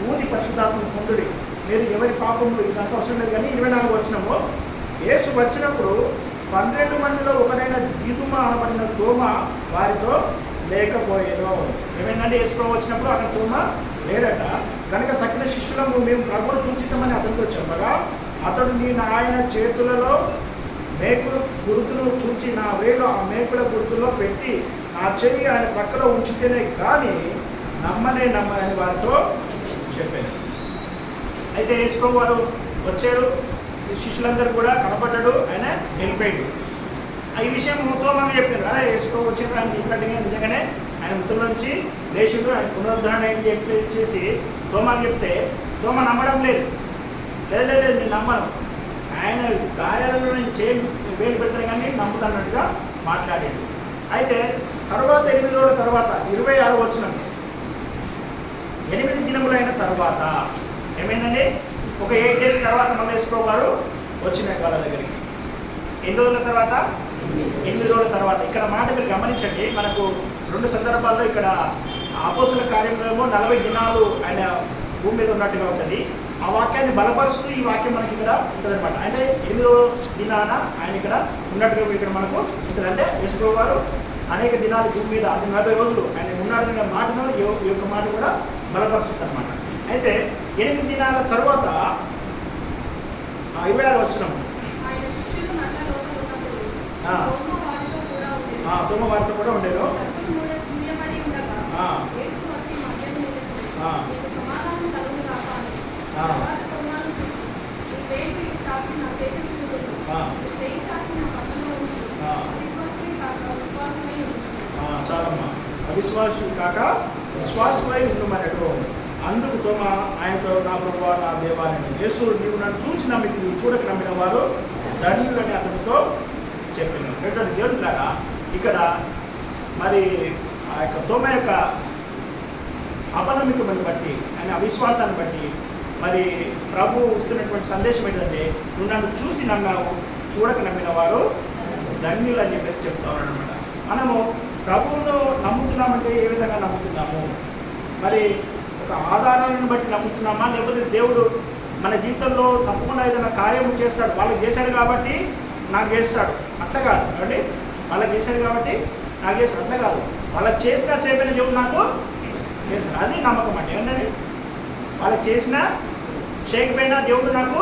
ఊది పరిశుద్ధాత్మను పొందుడి, మీరు ఎవరి పాపములు ఇదంతా అవసరం లేదు. కానీ 24 వచనము, యేసు వచ్చినప్పుడు 12 మందిలో ఒకడైన దిదుమ అనబడిన తోమ వారితో లేకపోయాను. ఏమైందంటే యేసు ప్రభు వచ్చినప్పుడు అక్కడ తోమ లేడట. కనుక తక్కిన శిష్యులను మేము ప్రభువును చూచిద్దామని అతనితో చెప్పగా అతడు నేను ఆయన చేతులలో మేకులు గుర్తును చూచి నా వేలు ఆ మేకుల గుర్తులో పెట్టి నా చెవి ఆయన పక్కలో ఉంచితేనే కానీ నమ్మని వారితో చెప్పాను. అయితే యేసు ప్రభు వారు వచ్చారు, శిష్యులందరూ కూడా కనపడ్డాడు, ఆయన వెళ్ళిపోయాడు. ఈ విషయం తోమని చెప్పారు. అరే యేసు ప్రభు వచ్చారు, ఆయన చెప్పినట్టుగా నిజంగానే ఆయన మృతుల నుంచి లేచిండు, ఆయన పునరుద్ధరణ ఏంటి చేసి తోమని చెప్తే తోమ నమ్మడం లేదు. లేదు నేను నమ్మను, ఆయన గాయాలలో నేను వేలు పెడతాను కానీ నమ్ముతానట్టుగా మాట్లాడాడు. అయితే తర్వాత 8 రోజుల తర్వాత 26 వచనం, 8 దినములైన తర్వాత ఏమైందండి, ఒక 8 డేస్ తర్వాత మళ్ళీ యేసు ప్రభు వారు వచ్చినాయి వాళ్ళ దగ్గరికి. ఎన్ని రోజుల తర్వాత? 8 రోజుల తర్వాత. ఇక్కడ మాట మీరు గమనించండి, మనకు 2 సందర్భాల్లో ఇక్కడ అపోస్తల కార్యంలో 40 దినాలు ఆయన భూమి మీద ఉన్నట్టుగా ఉంటుంది. ఆ వాక్యాన్ని బలపరుస్తూ ఈ వాక్యం మనకి ఇక్కడ ఉంటుంది అనమాట. అంటే 8వ దినాన ఆయన ఇక్కడ ఉన్నట్టుగా ఇక్కడ మనకు ఉంటుంది. అంటే యేసు ప్రభు వారు అనేక దినాలు భూమి మీద 40 రోజులు ఆయన ఉన్నాడనే మాటను ఈ యొక్క మాట కూడా బలపరుస్తుంది అనమాట. అయితే 8 దినాల తర్వాత 26 వచనం, తోమ వారితో కూడా ఉండేను. చాలమ్మా, అవిశ్వాసి కాక విశ్వాసమై ఉండమన్నాడు. అందుకు తోమ ఆయనతో నా ప్రభువా నా దేవా అని, యేసు నీవు నన్ను చూసి నమ్మితి, నీవు చూడక నమ్మిన వారు ధన్యులని అతనితో చెప్పాను. రెండోది దేవుని ద్వారా ఇక్కడ మరి ఆ యొక్క తోమ యొక్క అపనమ్మికమని బట్టి, ఆయన అవిశ్వాసాన్ని బట్టి మరి ప్రభు ఇస్తున్నటువంటి సందేశం ఏంటంటే, నువ్వు నన్ను చూసి నమ్మావు, చూడక నమ్మిన వారు ధన్యులు అని చెప్పేసి చెప్తా ఉన్నాడు అనమాట. మనము ప్రభువును నమ్ముతున్నామంటే ఏ విధంగా నమ్ముతున్నాము? మరి ఒక ఆధారాలను బట్టి నమ్ముతున్నామా, లేకపోతే దేవుడు మన జీవితంలో తప్పకుండా ఏదైనా కార్యము చేస్తాడు, వాళ్ళకి చేశాడు కాబట్టి నాకు చేస్తాడు అట్లా కాదు కాబట్టి, వాళ్ళకి చేశాడు కాబట్టి నాకు చేస్తాడు అట్లా కాదు, వాళ్ళకి చేసినా చేయకపోయినా దేవుడు నాకు చేస్తాడు, అది నమ్మకం అంటే. ఏంటండి, వాళ్ళకి చేసినా చేయకపోయినా దేవుడు నాకు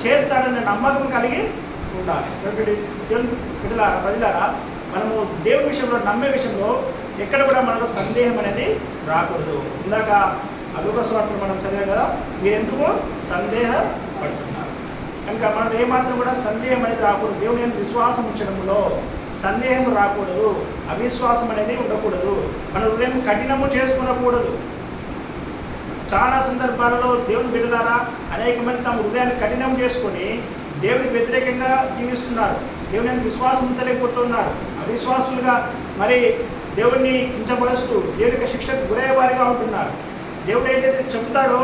చేస్తాడనే నమ్మకం కలిగి ఉండాలి. ప్రజలారా, మనము దేవుడి విషయంలో నమ్మే విషయంలో ఎక్కడ కూడా మనలో సందేహం అనేది రాకూడదు. ఇందాక లూకా సువార్తలో మనం చదివాం కదా, మీరు ఎందుకు సందేహపడుతున్నారు. కనుక మనం ఏమాత్రం కూడా సందేహం అనేది రాకూడదు. దేవుని యొక్క విశ్వాసం ఉంచడంలో సందేహం రాకూడదు, అవిశ్వాసం అనేది ఉండకూడదు, మన హృదయం కఠినము చేసుకునకూడదు. చాలా సందర్భాలలో దేవుని బిడ్డలారా అనేక మంది తమ హృదయాన్ని కఠినం చేసుకొని దేవునికి వ్యతిరేకంగా జీవిస్తున్నారు, దేవుని విశ్వాసం ఉంచలేకపోతున్నారు, అవిశ్వాసులుగా మరి దేవుడిని కించపరుస్తూ దేవుని యొక్క శిక్షకు గురయ్యే వారిగా ఉంటున్నారు. దేవుడు ఏదైతే చెప్తాడో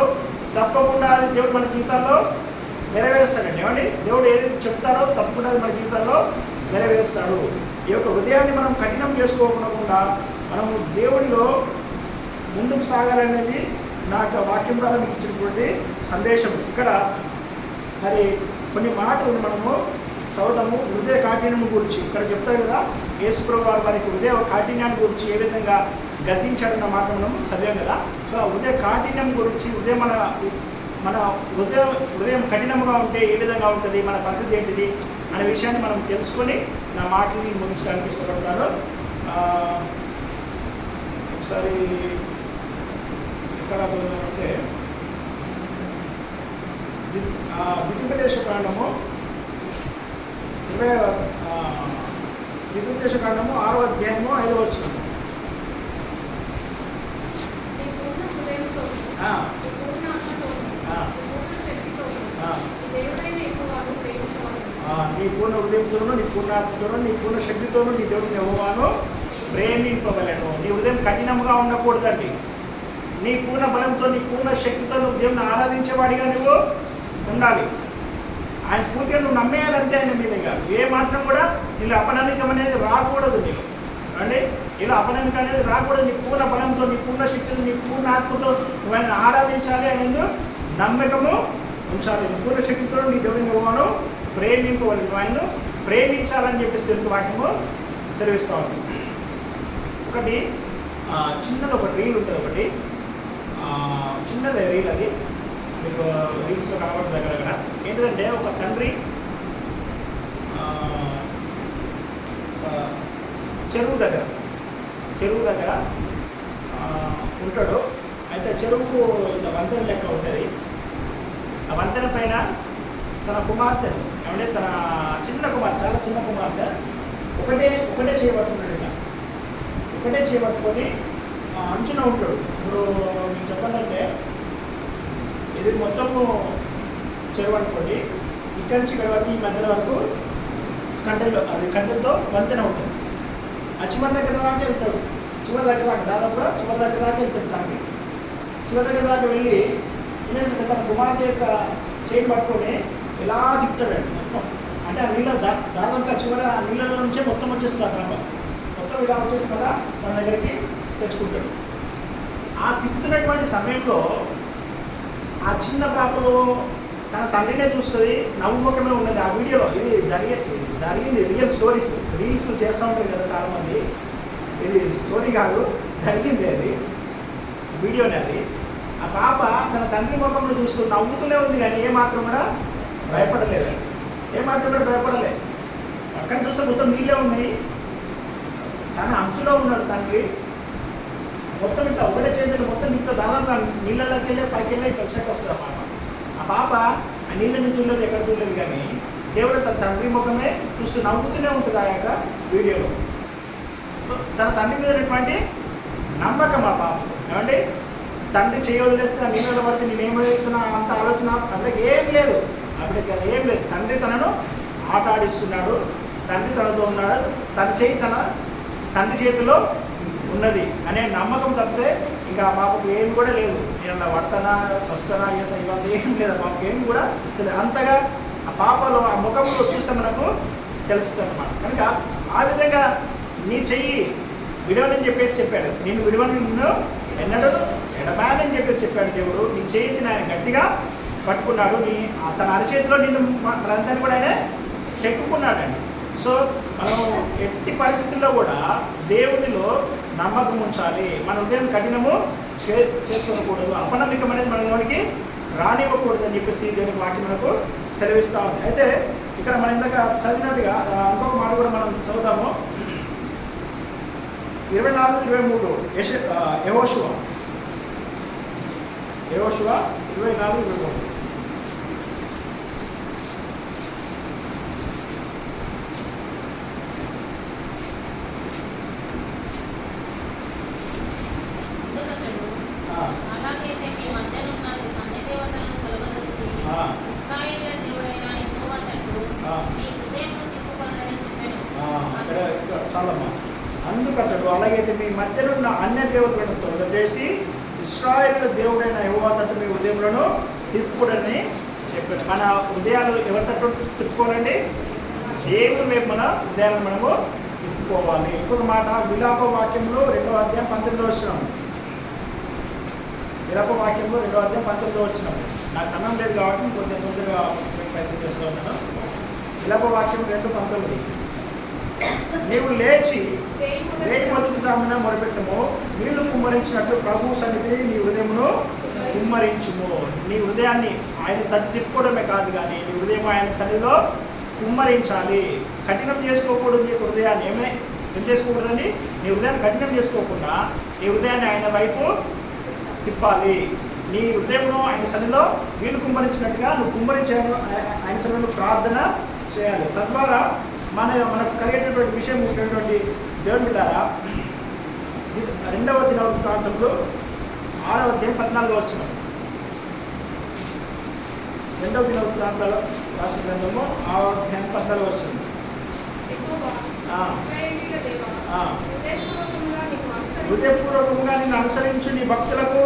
తప్పకుండా అది దేవుడు మన జీవితాల్లో నెరవేరుస్తాడండి. ఏమండి, దేవుడు ఏదైతే చెప్తాడో తప్పకుండా అది మన జీవితాల్లో నెరవేరుస్తాడు. ఈ యొక్క హృదయాన్ని మనం కఠినం చేసుకోకుండా మనము దేవుడిలో ముందుకు సాగాలనేది నాకు వాక్యం ద్వారా మీకు ఇచ్చినటువంటి సందేశం. ఇక్కడ మరి కొన్ని మాటలు మనము చదువుతాము. హృదయ కాఠిన్యం గురించి ఇక్కడ చెప్తారు కదా, యేసు ప్రభువు వారికి హృదయ కాఠిన్యాన్ని గురించి ఏ విధంగా గద్దించాడన్న మాట మనం చదివాం కదా. సో ఆ హృదయ కాఠిన్యం గురించి, మన హృదయం కఠినంగా ఉంటే ఏ విధంగా ఉంటుంది, మన పరిస్థితి ఏంటిది అనే విషయాన్ని మనం తెలుసుకొని నా మాటని ముగించడానికి ఇష్టపడతాను. ఒకసారి ఎక్కడ అంటే ద్వితీయోపదేశ కాండము 6వ అధ్యాయము 5వ వచనం. నీ పూర్ణ హృదయంతోనూ, నీ పూర్ణ ఆత్మతోనూ, నీ పూర్ణ శక్తితోనూ నీ దేవుడిని యెహోవాను ప్రేమింపవలెను. నీ హృదయం కఠినంగా ఉండకూడదండి. నీ పూర్ణ బలంతో, నీ పూర్ణ శక్తితో నువ్వు దేవుని ఆరాధించేవాడిగా నువ్వు ఉండాలి. ఆయన పూర్తిగా నువ్వు నమ్మేయాలంతే ఆయన మీద. ఏ మాత్రం కూడా నీళ్ళు అపనమ్మకం అనేది రాకూడదు. నీళ్ళు అంటే ఇలా అపనమ్మకం అనేది రాకూడదు. నీ పూర్ణ బలంతో, నీ పూర్ణ శక్తితో, నీ పూర్ణ ఆత్మతో నువ్వు ఆయన ఆరాధించాలి అనేది నమ్మకము ఉంచాలి. నీ పూర్ణ శక్తితో నీ దేవుని యెహోవాను ప్రేమింపవాలి. నువ్వు ఆయన్ను ప్రేమించాలని చెప్పేసి దేవుని వాక్యము తెలివిస్తూ ఉంది. ఒకటి చిన్నది ఒకటి రీల్ ఉంటుంది. ఒకటి చిన్నది రీల్, అది మీకు రీల్స్లో కనబడుతుంది దగ్గర. ఏంటంటే ఒక తండ్రి చెరువు దగ్గర ఉంటాడు. అయితే చెరువుకు వంతెన లెక్క ఉంటుంది. ఆ వంతెన పైన తన కుమార్తెను, ఏమంటే తన చిన్న కుమార్తె, చాలా చిన్న కుమార్తె ఒకటే చేయబడుతున్నాడు. ఇలా ఒకటే చేయబట్టుకొని అంచున ఉంటాడు. ఇప్పుడు మీకు చెప్పాలంటే ఇది మొత్తము చెరువు అనుకోండి. ఇక్కడి నుంచి ఇక్కడ వరకు ఈ మధ్యలో వరకు కంటెలతో వంతెన ఉంటుంది. ఆ చివరి దగ్గర దాకా వెళ్తాడు. చివరి దగ్గర దాకా దాదాపుగా చివరి దగ్గర దాకా వెళ్తాడు. తండ్రి చివరి దగ్గర దాకా వెళ్ళి తన కుమార్తె యొక్క చేయి పట్టుకొని ఇలా తిప్పుతాడండి మొత్తం. అంటే ఆ నీళ్ళ దాదాపుగా చివరి ఆ నీళ్ళలో నుంచే మొత్తం వచ్చేస్తుంది. ఆ పాప మొత్తం ఇలా వచ్చేసి కదా తన దగ్గరికి తెచ్చుకుంటాడు. ఆ తిప్పుతున్నటువంటి సమయంలో ఆ చిన్న పాపలో తన తండ్రినే చూస్తుంది. నవ్వుముఖమే ఉన్నది ఆ వీడియోలో. ఇది జరిగింది రియల్ స్టోరీస్. రీల్స్ చేస్తూ ఉంటారు కదా చాలామంది. ఇది స్టోరీ కాదు, జరిగింది. అది వీడియోనే. అది ఆ పాప తన తండ్రి ముఖంలో చూస్తూ నవ్వుతూనే ఉంది, కానీ ఏమాత్రం కూడా భయపడలేదు. అక్కడ చూస్తే మొత్తం నీళ్ళే ఉన్నాయి. చాలా అంచులో ఉన్నాడు తండ్రి. మొత్తం ఇట్లా ఒకటే చేతులు మొత్తం ఇంత దాదాపు నీళ్ళలోకి వెళ్ళి పైకి వెళ్ళి ఇట్లా వచ్చాక వస్తుంది ఆ పాప. ఆ పాప ఆ నీళ్ళని చూడలేదు, ఎక్కడ చూడలేదు, కానీ దేవుడు తన తండ్రి ముఖమే చూస్తూ నవ్వుతూనే ఉంటుంది ఆ యొక్క వీడియోలో. తన తండ్రి మీద ఉన్నటువంటి నమ్మకం ఆ పాప. ఏమంటే తండ్రి చేయవదిలేస్తే ఆ నీళ్ళలో పడితే నేనేమవుతున్నా అంత ఆలోచన అప్పటికి ఏం లేదు. తండ్రి తనను ఆట ఆడిస్తున్నాడు. తండ్రి తనతో ఉన్నాడు. తన చేయి తన తండ్రి చేతిలో ఉన్నది అనే నమ్మకం తప్పితే ఇంకా ఆ పాపకు ఏం కూడా లేదు. నేను అలా పడతానా, వస్తానా, చేస్తాను, ఇవాళ ఏం లేదు. ఆ పాపకు ఏం కూడా తెలియదు. అంతగా ఆ పాపలో ఆ ముఖంలో చూస్తే మనకు తెలుస్తుంది అన్నమాట. కనుక ఆ విధంగా నీ చెయ్యి విడవని చెప్పాడు. నేను విడవని నిన్ను ఎన్నడూ ఎడబానని చెప్పాడు దేవుడు. నీ చెయ్యిని ఆయన గట్టిగా పట్టుకున్నాడు. తన అరచేతిలో నిన్ను మనందరినీ కూడా ఆయన చెక్కుకున్నాడండి. సో మనం ఎట్టి పరిస్థితుల్లో కూడా దేవునిలో నమ్మకం ఉంచాలి. మన హృదయం కఠినము చేసుకోకూడదు. అపనమ్మకం అనేది మనలోనికి రానివ్వకూడదు అని చెప్పేసి దేవునికి వాక్యం మనకు సెలవిస్తూ ఉంది. అయితే ఇక్కడ మనం ఇందాక చదివినట్టుగా ఇంకొక మాట కూడా మనం చదువుతాము. 24-23 యెహోషువ 24-23. చాలమ్మా. అందుకతడు అలాగైతే మీ మధ్యలో ఉన్న అన్య దేవతలను తొలగజేసి ఇశ్రాయేలు దేవుడైన యెహోవా తట్టు మీ హృదయములను తిప్పుకోడని చెప్పాడు. మన హృదయాలు ఎవరి తట్టు తిప్పుకోవాలండి? దేవుని వైపు మన హృదయాలను మనము తిప్పుకోవాలి. ఇంకొక మాట విలాప వాక్యంలో 2వ అధ్యాయం 19వ వచనం. విలాప వాక్యంలో 2వ అధ్యాయం 19వ వచనం. నాకు సమయం లేదు కాబట్టి కొంచెం తొందరగా ప్రయత్నం చేస్తూ ఉన్నాను. విలాప వాక్యం 2:19. నీవు లేచి రేయి మొదటి జామున మొరపెట్టము, నీళ్లు కుమ్మరించినట్టు ప్రభు సన్నిధిని నీ హృదయమును కుమ్మరించుము. నీ హృదయాన్ని ఆయన తట్టు తిప్పుకోవడమే కాదు, కానీ నీ హృదయం ఆయన సన్నిధిలో కుమ్మరించాలి. కఠినం చేసుకోకూడదు. నీ హృదయాన్ని ఏం చేసుకోకూడదని నీ హృదయాన్ని కఠినం చేసుకోకుండా నీ హృదయాన్ని ఆయన వైపు తిప్పాలి. నీ హృదయంలో ఆయన సన్నిధిలో వీళ్ళు కుమ్మరించినట్టుగా నువ్వు కుమ్మరించాను ఆయన సన్నిధిలో ప్రార్థన చేయాలి. తద్వారా మనకు కలిగేటటువంటి విషయం ఉన్నటువంటి దేవుని బిడ్డారా, 2వ దినవృత్తాంతములు 6వ అధ్యాయం 14వ వచనం. రెండవ దినవృత్తాంతాలు రాసిన గ్రంథము 14 వస్తుంది. హృదయపూర్వకంగా నిన్ను అనుసరించు నీ భక్తులకు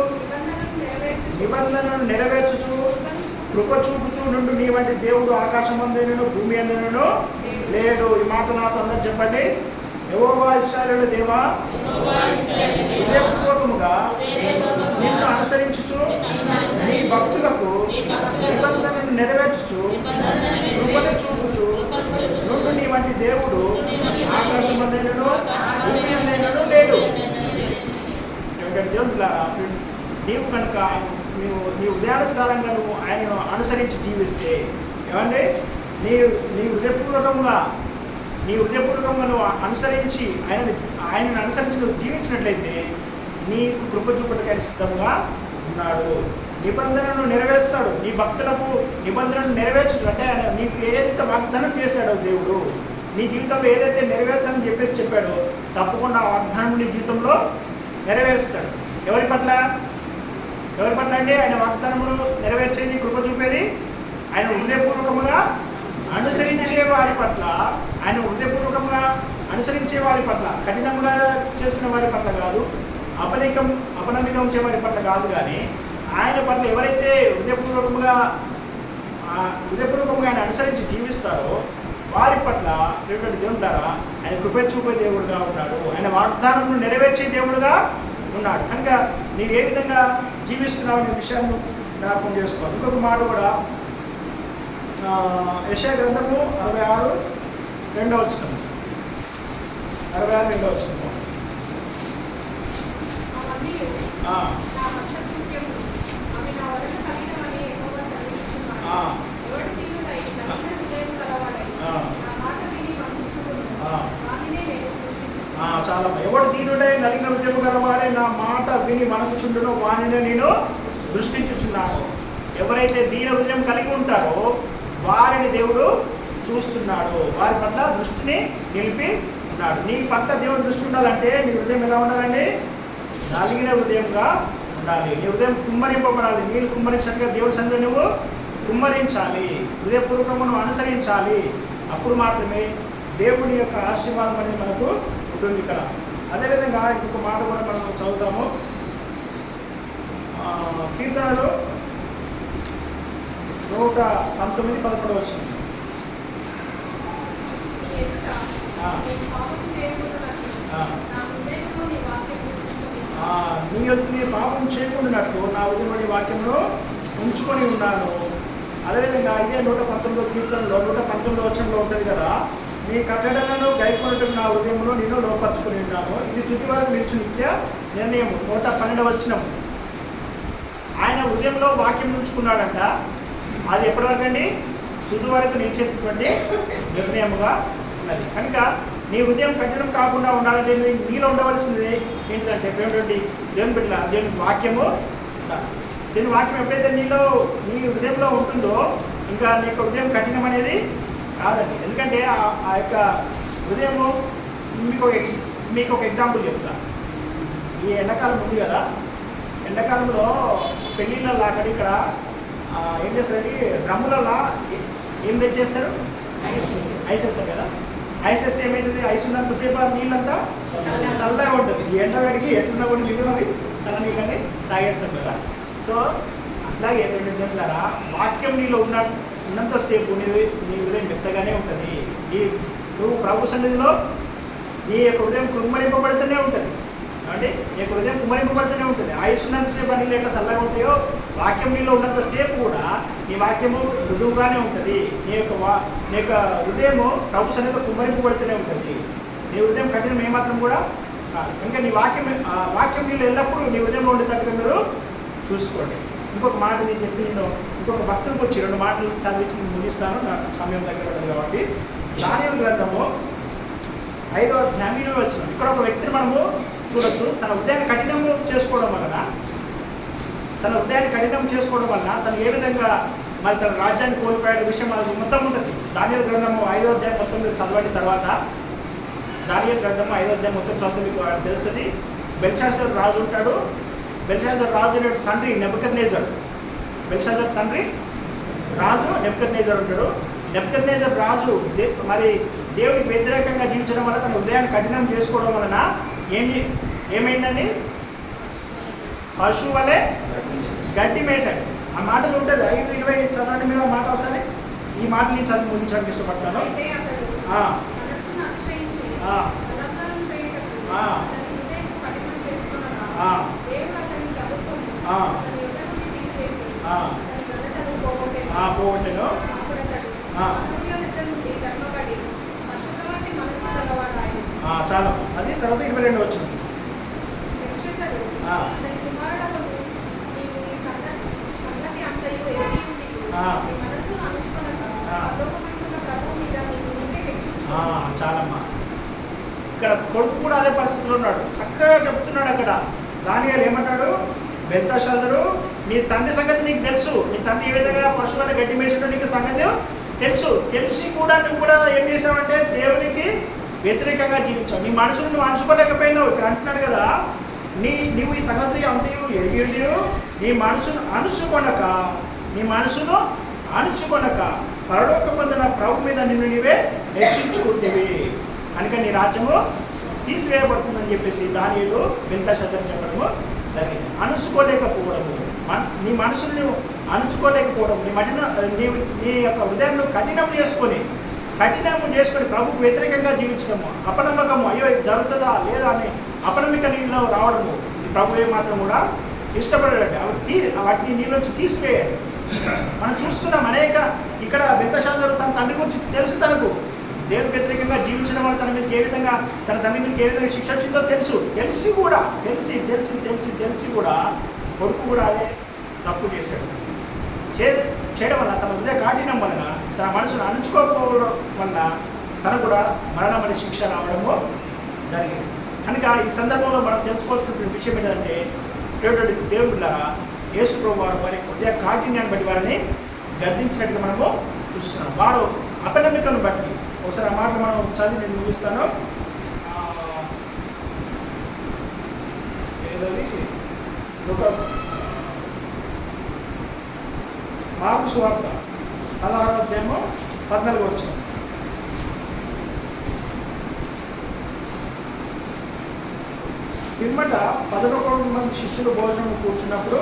నిబంధనను నెరవేర్చుచు కృప చూపుచు నుండి నీ వంటి దేవుడు ఆకాశమందును భూమి అందును లేడు. ఈ మాట నాతో అందరూ చెప్పండి. యెహోవా ఇశ్రాయేలు దేవా, హృదయపూర్వకముగా నిన్ను అనుసరించుచు నీ భక్తులకు నిబంధనను నెరవేర్చుచు కృపను చూపుచు నుండి నీ వంటి దేవుడు ఆకాశమందును భూమి అందును లేడు. నీవు కనుక నీ ఉదయానుసారంగా నువ్వు ఆయన అనుసరించి జీవిస్తే ఏమంటే నీ హృదయపూర్వకంగా నువ్వు అనుసరించి ఆయనను అనుసరించి నువ్వు జీవించినట్లయితే నీకు కృప చూపటకానికి సిద్ధంగా ఉన్నాడు. నిబంధనను నెరవేర్స్తాడు. నీ భక్తులకు నిబంధనను నెరవేర్చడు. అంటే ఆయన నీకు ఏదైతే వాగ్దానం చేశాడో దేవుడు నీ జీవితంలో ఏదైతే నెరవేర్చాలని చెప్పాడో తప్పకుండా ఆ వాగ్దానం నీ జీవితంలో నెరవేరుస్తాడు. ఎవరి పట్ల అంటే ఆయన వాగ్దానమును నెరవేర్చేది, కృప చూపేది ఆయన హృదయపూర్వకముగా అనుసరించే వారి పట్ల. ఆయన హృదయపూర్వకంగా అనుసరించే వారి పట్ల, కఠినంగా చేసుకునే వారి పట్ల కాదు, అపనమ్మికం ఉంచే వారి పట్ల కాదు, కానీ ఆయన పట్ల ఎవరైతే హృదయపూర్వకంగా ఆయన అనుసరించి జీవిస్తారో వారి పట్ల దేవుని ద్వారా ఆయన కృప చూపే దేవుడుగా ఉన్నాడు. ఆయన వాగ్దానమును నెరవేర్చే దేవుడుగా ఉన్నాడు. కనుక నీవు ఏ విధంగా జీవిస్తున్నావు అనే విషయాన్ని జ్ఞాపకం చేసుకోవాలి. ఇంకొక మాట కూడా యెషయా గ్రంథము 66:2 చాలా. ఎవడు దీనుడై నలిగిన హృదయము గలవాడే నా మాట విని మనసుచుండునో వానినే నేను దృష్టించుచున్నాను. ఎవరైతే దీన హృదయం కలిగి ఉంటారో వారిని దేవుడు చూస్తున్నాడు, వారి పట్ల దృష్టిని నిలిపి ఉన్నాడు. నీ పట్ల దేవుడు దృష్టి ఉండాలంటే నీ హృదయం ఎలా ఉండాలండి? నలిగిన హృదయంగా ఉండాలి. నీ హృదయం కుమ్మరింపబడాలి. నీళ్ళు కుమ్మరించినట్టుగా దేవుడి సన్నిధిలో నువ్వు కుమ్మరించాలి, హృదయపూర్వకమును అనుసరించాలి. అప్పుడు మాత్రమే దేవుడి యొక్క ఆశీర్వాదం అనేది మనకు ఉంటుంది ఇక్కడ. అదేవిధంగా ఇంకొక మాట కూడా మనం చదువుతాము. కీర్తనలు 119:11 వచ్చింది. నీ పాపం చేయకుండానట్లు నా హృదయంలోని వాక్యమును ఉంచుకొని ఉన్నాను. అదేవిధంగా ఇదే 119 కీర్తనలో 119 వచనంలో ఉంటుంది కదా, నీ కట్టడలను గైకొనటం నా హృదయంలో నేను లోపరుచుకుని ఉన్నాను. ఇది తుది వరకు నిలిచి నిత్య నిర్ణయం. 112 వచనం. ఆయన హృదయంలో వాక్యం ఉంచుకున్నాడంట. అది ఎప్పటి వరకు అండి? తుది వరకు నిలిచేటటువంటి నిర్ణయముగా ఉన్నది. కనుక నీ హృదయం కఠినం కాకుండా ఉండాలంటే నీలో ఉండవలసింది ఏంటంటే దేవుని బిడ్డ దేవుని వాక్యము ఉండాలి. దేవుని వాక్యం ఎప్పుడైతే నీ హృదయంలో ఉంటుందో ఇంకా నీ యొక్క హృదయం కఠినం అనేది కాదండి. ఎందుకంటే ఆ యొక్క హృదయము మీకు ఒక ఎగ్జాంపుల్ చెప్తా. ఈ ఎండాకాలం ఉంది కదా, ఎండాకాలంలో పెళ్ళిళ్ళ అక్కడ ఇక్కడ ఏం చేస్తారండి, డ్రమ్ములలో ఏం తెచ్చేస్తారు? ఐస్ వేస్తారు కదా. ఐస్ వేస్తే ఏమవుతుంది? ఐస్ ఉన్నంతసేపు ఆ నీళ్ళంతా చల్లగా ఉంటుంది. ఈ ఎండ వేడికి ఎట్లున్నా కూడా నీళ్ళు అవి చల్ల నీళ్ళని తాగేస్తాం కదా. సో అట్లాగే ద్వారా వాక్యం నీలో ఉన్నంతసేపు నీ హృదయం మెత్తగానే ఉంటుంది. నువ్వు ప్రభు సన్నిధిలో నీ యొక్క హృదయం కుమ్మరింపబడుతూనే ఉంటుంది. అంటే నీ యొక్క హృదయం కుమ్మరింపబడుతూనే ఉంటుంది. ఆయుష్ ఉన్నంతసేపు నీళ్ళు ఎట్లా చల్లగా ఉంటాయో వాక్యం నీలో ఉన్నంతసేపు కూడా నీ వాక్యము మృదువుగానే ఉంటుంది. నీ యొక్క హృదయము ప్రభు సన్నిధిలో కుమ్మరింపబడుతూనే ఉంటుంది. నీ హృదయం కఠినం ఏమాత్రం కూడా కాదు. ఇంకా నీ వాక్యం నీళ్ళు ఎల్లప్పుడూ నీ హృదయంలో ఉండేటట్టుగా మీరు చూసుకోండి. ఇంకొక మాట నేను చెప్పి ఇంకొక భక్తులకు వచ్చి 2 మాటలు చదివించి నేను ముగిస్తాను, నాకు సమయం దగ్గర ఉంటుంది కాబట్టి. దానియేలు గ్రంథము 5వ అధ్యాయంలో వచ్చిన ఇక్కడ ఒక వ్యక్తిని మనము చూడొచ్చు. తన హృదయాన్ని కఠినం చేసుకోవడం వలన తను ఏ విధంగా మరి తన రాజ్యాన్ని కోల్పోయాడు విషయం అది మొత్తం ఉంటుంది. దానియేలు గ్రంథము 5వ అధ్యాయం మొత్తం మీరు చదవండి. తర్వాత దానియేలు గ్రంథము 5వ అధ్యాయం మొత్తం చదువు మీకు తెలుస్తుంది. బెల్షాజర్ రాజు ఉంటాడు. బెల్షాజర్ రాజు తండ్రి నెబుకద్నెజర్. బెల్షాజర్ తండ్రి రాజు నెబుకద్నెజర్ ఉంటాడు. నెబుకద్నెజర్ రాజు మరి దేవుడికి వ్యతిరేకంగా జీవించడం వల్ల తన హృదయాన్ని కఠినం చేసుకోవడం వలన ఏమైందండి? పశువు వలె గడ్డి మేసాడు. ఆ మాటలు ఉంటుంది 5:20 చదవండి మీరు. ఆ మాట ఒకసారి ఈ మాటలు నేను చదివి ముగించడానికి ఇష్టపడతాను. పోగొట్టెను. చాలా. అది తర్వాత 22 వచ్చింది. చాలమ్మా. ఇక్కడ కొడుకు కూడా అదే పరిస్థితిలో ఉన్నాడు. చక్కగా చెప్తున్నాడు అక్కడ. దానియేలు ఏమంటాడు? బెల్తషాజరు, నీ తండ్రి సంగతి నీకు తెలుసు. నీ తండ్రి ఏ విధంగా పశువులను గడ్డి మేసాడో నీకు సంగతి తెలుసు. తెలిసి కూడా నువ్వు కూడా ఏం చేసావంటే దేవునికి వ్యతిరేకంగా జీవించావు. నీ మనసును నువ్వు అణుచుకోలేకపోయినావు. ఇక్కడ అంటున్నాడు కదా, నీవు ఈ సంగతి అంతయు ఎరిగి నీ మనసును అణుచుకొనక పరలోకమందున ప్రభు మీద నిన్ను నీవే హెచ్చించుకుంటేవి కనుక నీ రాజ్యము తీసివేయబడుతుందని చెప్పేసి దానియేలు బెల్తషాజరు చెప్పడము జరిగింది. అణుచుకోలేకపోవడము, నీ మనసును నువ్వు అణుచుకోలేకపోవడం, నీ యొక్క హృదయాన్ని కఠినం చేసుకొని ప్రభుకు వ్యతిరేకంగా జీవించడము, అపనమ్మకము, అయ్యో ఇది జరుగుతుందా లేదా అని అపనమ్మిక నీళ్ళలో రావడము ప్రభు ఏమాత్రం కూడా ఇష్టపడాడు. వాటిని నీళ్ళొచ్చి తీసివేయాలి. మనం చూస్తున్నాం అనేక ఇక్కడ బెల్తషాజరు తన తండ్రి గురించి తెలుసు. తనకు దేవుని వ్యతిరేకంగా జీవించడం వల్ల తన మీదకి ఏ విధంగా తన తండ్రి మీదకి ఏ విధంగా శిక్ష వచ్చిందో తెలిసి కూడా కొడుకు కూడా అదే తప్పు చేశాడు. చేయడం వల్ల తన హృదయ కాఠిన్యం వలన తన మనసును అణుచుకోకపోవడం వల్ల తనకు కూడా మరణం అనే శిక్ష రావడము జరిగింది. కనుక ఈ సందర్భంలో మనం తెలుసుకోవాల్సిన విషయం ఏంటంటే దేవుళ్ళ యేసు ప్రభువు వారి హృదయ కాఠిన్యాన్ని బట్టి వారిని గద్దించినట్టుగా మనము చూస్తున్నాం. వారు అపనమ్మికను బట్టి ఒకసారి ఆ మాటలు మనం చదివి నేను ముగిస్తాను. ఏదోది మార్కు సువార్త 16వ అధ్యాయము 14 వచ్చింది. పిమ్మట 11 మంది శిష్యులు భోజనం కూర్చున్నప్పుడు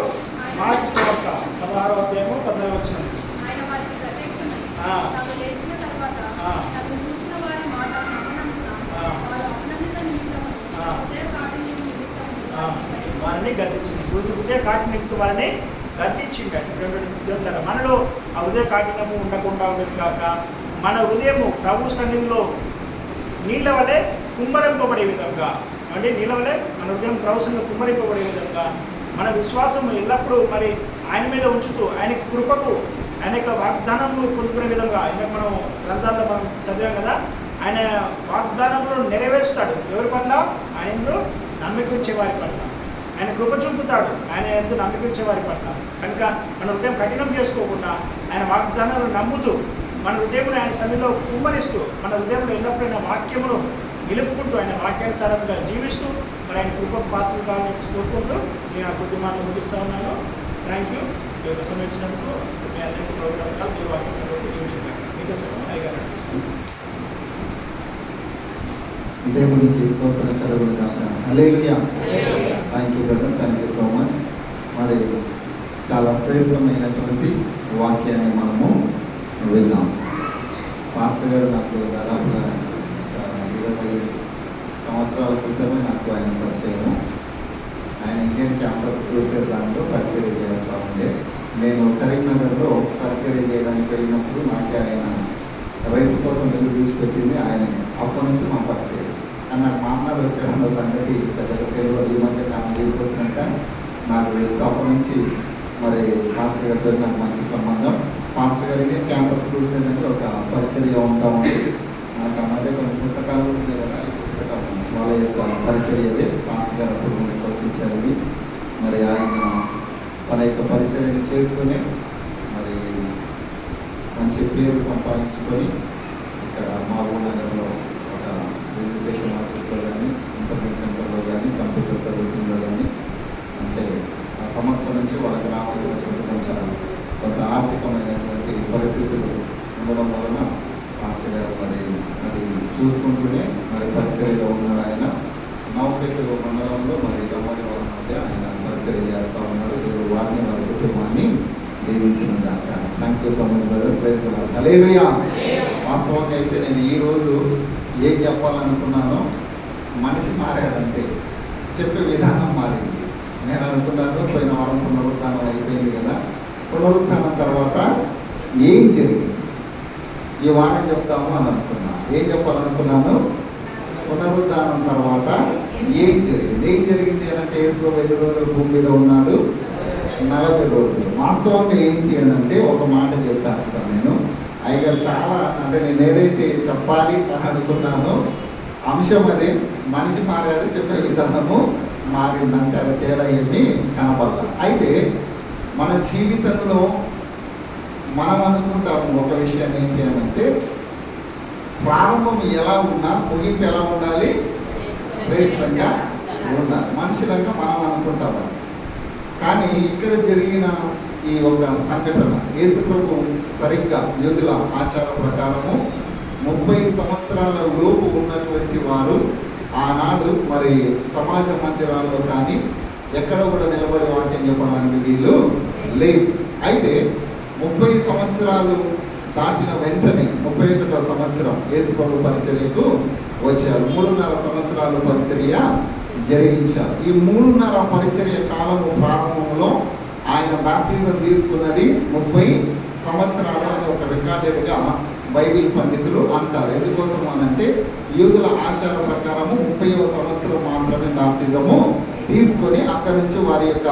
మార్కు సువార్త 16వ అధ్యాయము 14 వచ్చింది. వారిని గద్దించింది. హృదయ కాఠిన్యంతో వారిని గద్దించింది. మనలో ఆ హృదయ కాఠిన్యము ఉండకుండా ఉండదు కాక మన హృదయము ప్రభు సన్నిధిలో నీళ్ళ వలె కుమ్మరింపబడే విధంగా, అంటే నీళ్ళ వలె మన హృదయం ప్రభు సన్నిధిలో కుమ్మరింపబడే విధంగా మన విశ్వాసం ఎల్లప్పుడూ మరి ఆయన మీద ఉంచుతూ ఆయనకి కృపకు ఆయన యొక్క వాగ్దానములు పొందుకునే విధంగా ఇంకా మనం గ్రంథాల్లో మనం చదివాం కదా, ఆయన వాగ్దానములు నెరవేరుస్తాడు. ఎవరి పట్ల? ఆయన ఎందు నమ్మిక ఉంచే వారి పట్ల ఆయన కృప చూపుతాడు. ఆయన ఎందు నమ్మిక ఉంచే వారి పట్ల. కనుక మన హృదయం కఠినం చేసుకోకుండా ఆయన వాగ్దానాలను నమ్ముతూ మన హృదయమును ఆయన సన్నిధిలో కుమ్మరిస్తూ మన హృదయంలో ఎల్లప్పుడైనా వాక్యమును నిలుపుకుంటూ ఆయన వాక్యానుసారంగా జీవిస్తూ మరి ఆయన కృప పాత్రలు కావాలని కోరుకుంటూ నేను ఆ కొద్ది మాటలు ముగిస్తూ ఉన్నాను. Thank you. ఈ యొక్క సమయం ఇచ్చినందుకు మీ అందరికీ ప్రోగ్రామ్ ఈ వాక్యం జీవించుకుంటాను. మీతో సమయం అయ్యారు. దేవునికి స్తోత్రం కలుగును గాక. హల్లెలూయా. Thank you brother, thank you so much. మరి చాలా శ్రేష్టమైనటువంటి వాక్యాన్ని మనము విన్నాం. పాస్టర్ గారు నాకు దాదాపుగా 20 సంవత్సరాల క్రితమే నాకు ఆయన పరిచయం. ఆయన ఇండియన్ క్యాంపస్ చూసే దాంట్లో పరిచర్య చేస్తూ ఉండే. నేను కరీంనగర్లో పరిచర్య చేయడానికి వెళ్ళినప్పుడు నాకే ఆయన రైతు కోసం వెళ్ళి చూసిపెట్టింది ఆయననే. అప్పటి నుంచి మా పరిచయం. కానీ నాకు మా అన్నలు వచ్చాడన్న సంగతి పెద్దగా తెలుగు ఈ మధ్య కాలంలోకి వచ్చినాక నాకు తెలుసు. అప్పటి నుంచి మరి మాస్టర్ గారితో నాకు మంచి సంబంధం. మాస్టర్ గారికి క్యాంపస్ టూర్స్ ఏంటంటే ఒక పరిచర్య ఉంటా ఉంది. నాకు ఆ మధ్య కొన్ని పుస్తకాలు ఉంది కదా, ఈ పుస్తకం వాళ్ళ యొక్క పరిచర్యదే. మాస్టర్ గారు అప్పుడు వచ్చించారు. మరి ఆయన తన యొక్క పరిచర్యను చేసుకుని మరి మంచి పేరు సంపాదించుకొని ఇక్కడ మహబూబ్ నగర్లో ఒక రిజిస్ట్రేషన్ ఆఫీస్లో కానీ, ఇంటర్నెట్ సెంటర్లో కానీ, కంప్యూటర్ సర్వీసింగ్లో కానీ, అంటే ఆ సంస్థ నుంచి వాళ్ళకి రావాల్సినటువంటి కొంత ఆర్థికమైనటువంటి చూసుకుంటూనే మరి పరిచర్యలో ఉన్నాడు ఆయన. నవపేట మండలంలో మరి రమ్మని వారి మధ్య ఆయన పరిచర్య చేస్తూ ఉన్నాడు. దేవుడు వారిని వారి కుటుంబాన్ని దీవించిన దాకా. Thank you so much brother. Praise the Lord. హల్లెలూయా. వాస్తవంగా అయితే నేను ఈరోజు ఏం చెప్పాలనుకున్నానో మనిషి మారాడంటే చెప్పే విధానం మారింది. నేను అనుకున్నాను పోయిన వారం పునరుత్థానం అయిపోయింది కదా, పునరుత్థానం తర్వాత ఏం జరిగింది ఈ వారం చెప్తాము అని అనుకున్నాను. ఏం చెప్పాలనుకున్నాను, పునరుద్ధానం తర్వాత ఏం జరిగింది అని అంటే యేసు 5 రోజులు భూమి మీద ఉన్నాడు, 40 రోజులు. వాస్తవంగా ఏంటి అని అంటే ఒక మాట చెప్పేస్తాను నేను. అయ్యగారు చాలా అంటే నేను ఏదైతే చెప్పాలి అని అనుకున్నానో అంశం అదే. మనిషి మారాడు, చెప్పే విధానము మారిందంటే అది తేడా ఏమీ కనపడదు. అయితే మన జీవితంలో మనం అనుకుంటాము ఒక విషయాన్ని ఏంటి అని అంటే ప్రారంభం ఎలా ఉన్నా ముగింపు ఎలా ఉండాలి, శ్రేష్టంగా ఉండాలి. మనుషులంగా మనం అనుకుంటాము. కానీ ఇక్కడ జరిగిన ఈ ఒక సంఘటన యేసు ప్రభు సరిగ్గా యూదుల ఆచార ప్రకారము 30 సంవత్సరాల లోపు ఉన్నటువంటి వారు ఆనాడు మరి సమాజ మందిరాల్లో కానీ ఎక్కడ కూడా నిలబడి వాక్యం చెప్పడానికి వీళ్ళు లేదు. అయితే 30 సంవత్సరాలు దాటిన వెంటనే 31వ సంవత్సరం యేసు ప్రభు పరిచర్యకు వచ్చారు. 3.5 సంవత్సరాలు పరిచర్య జరిగించారు. ఈ 3.5 పరిచర్య కాలము ప్రారంభంలో ఆయన బాప్తిజం తీసుకున్నది 30 సంవత్సరాలు అని ఒక రికార్డెడ్గా బైబిల్ పండితులు అంటారు. ఎందుకోసం అనంటే యూదుల ఆచార ప్రకారము 30వ సంవత్సరం మాత్రమే బాప్తిజము తీసుకొని అక్కడి నుంచి వారి యొక్క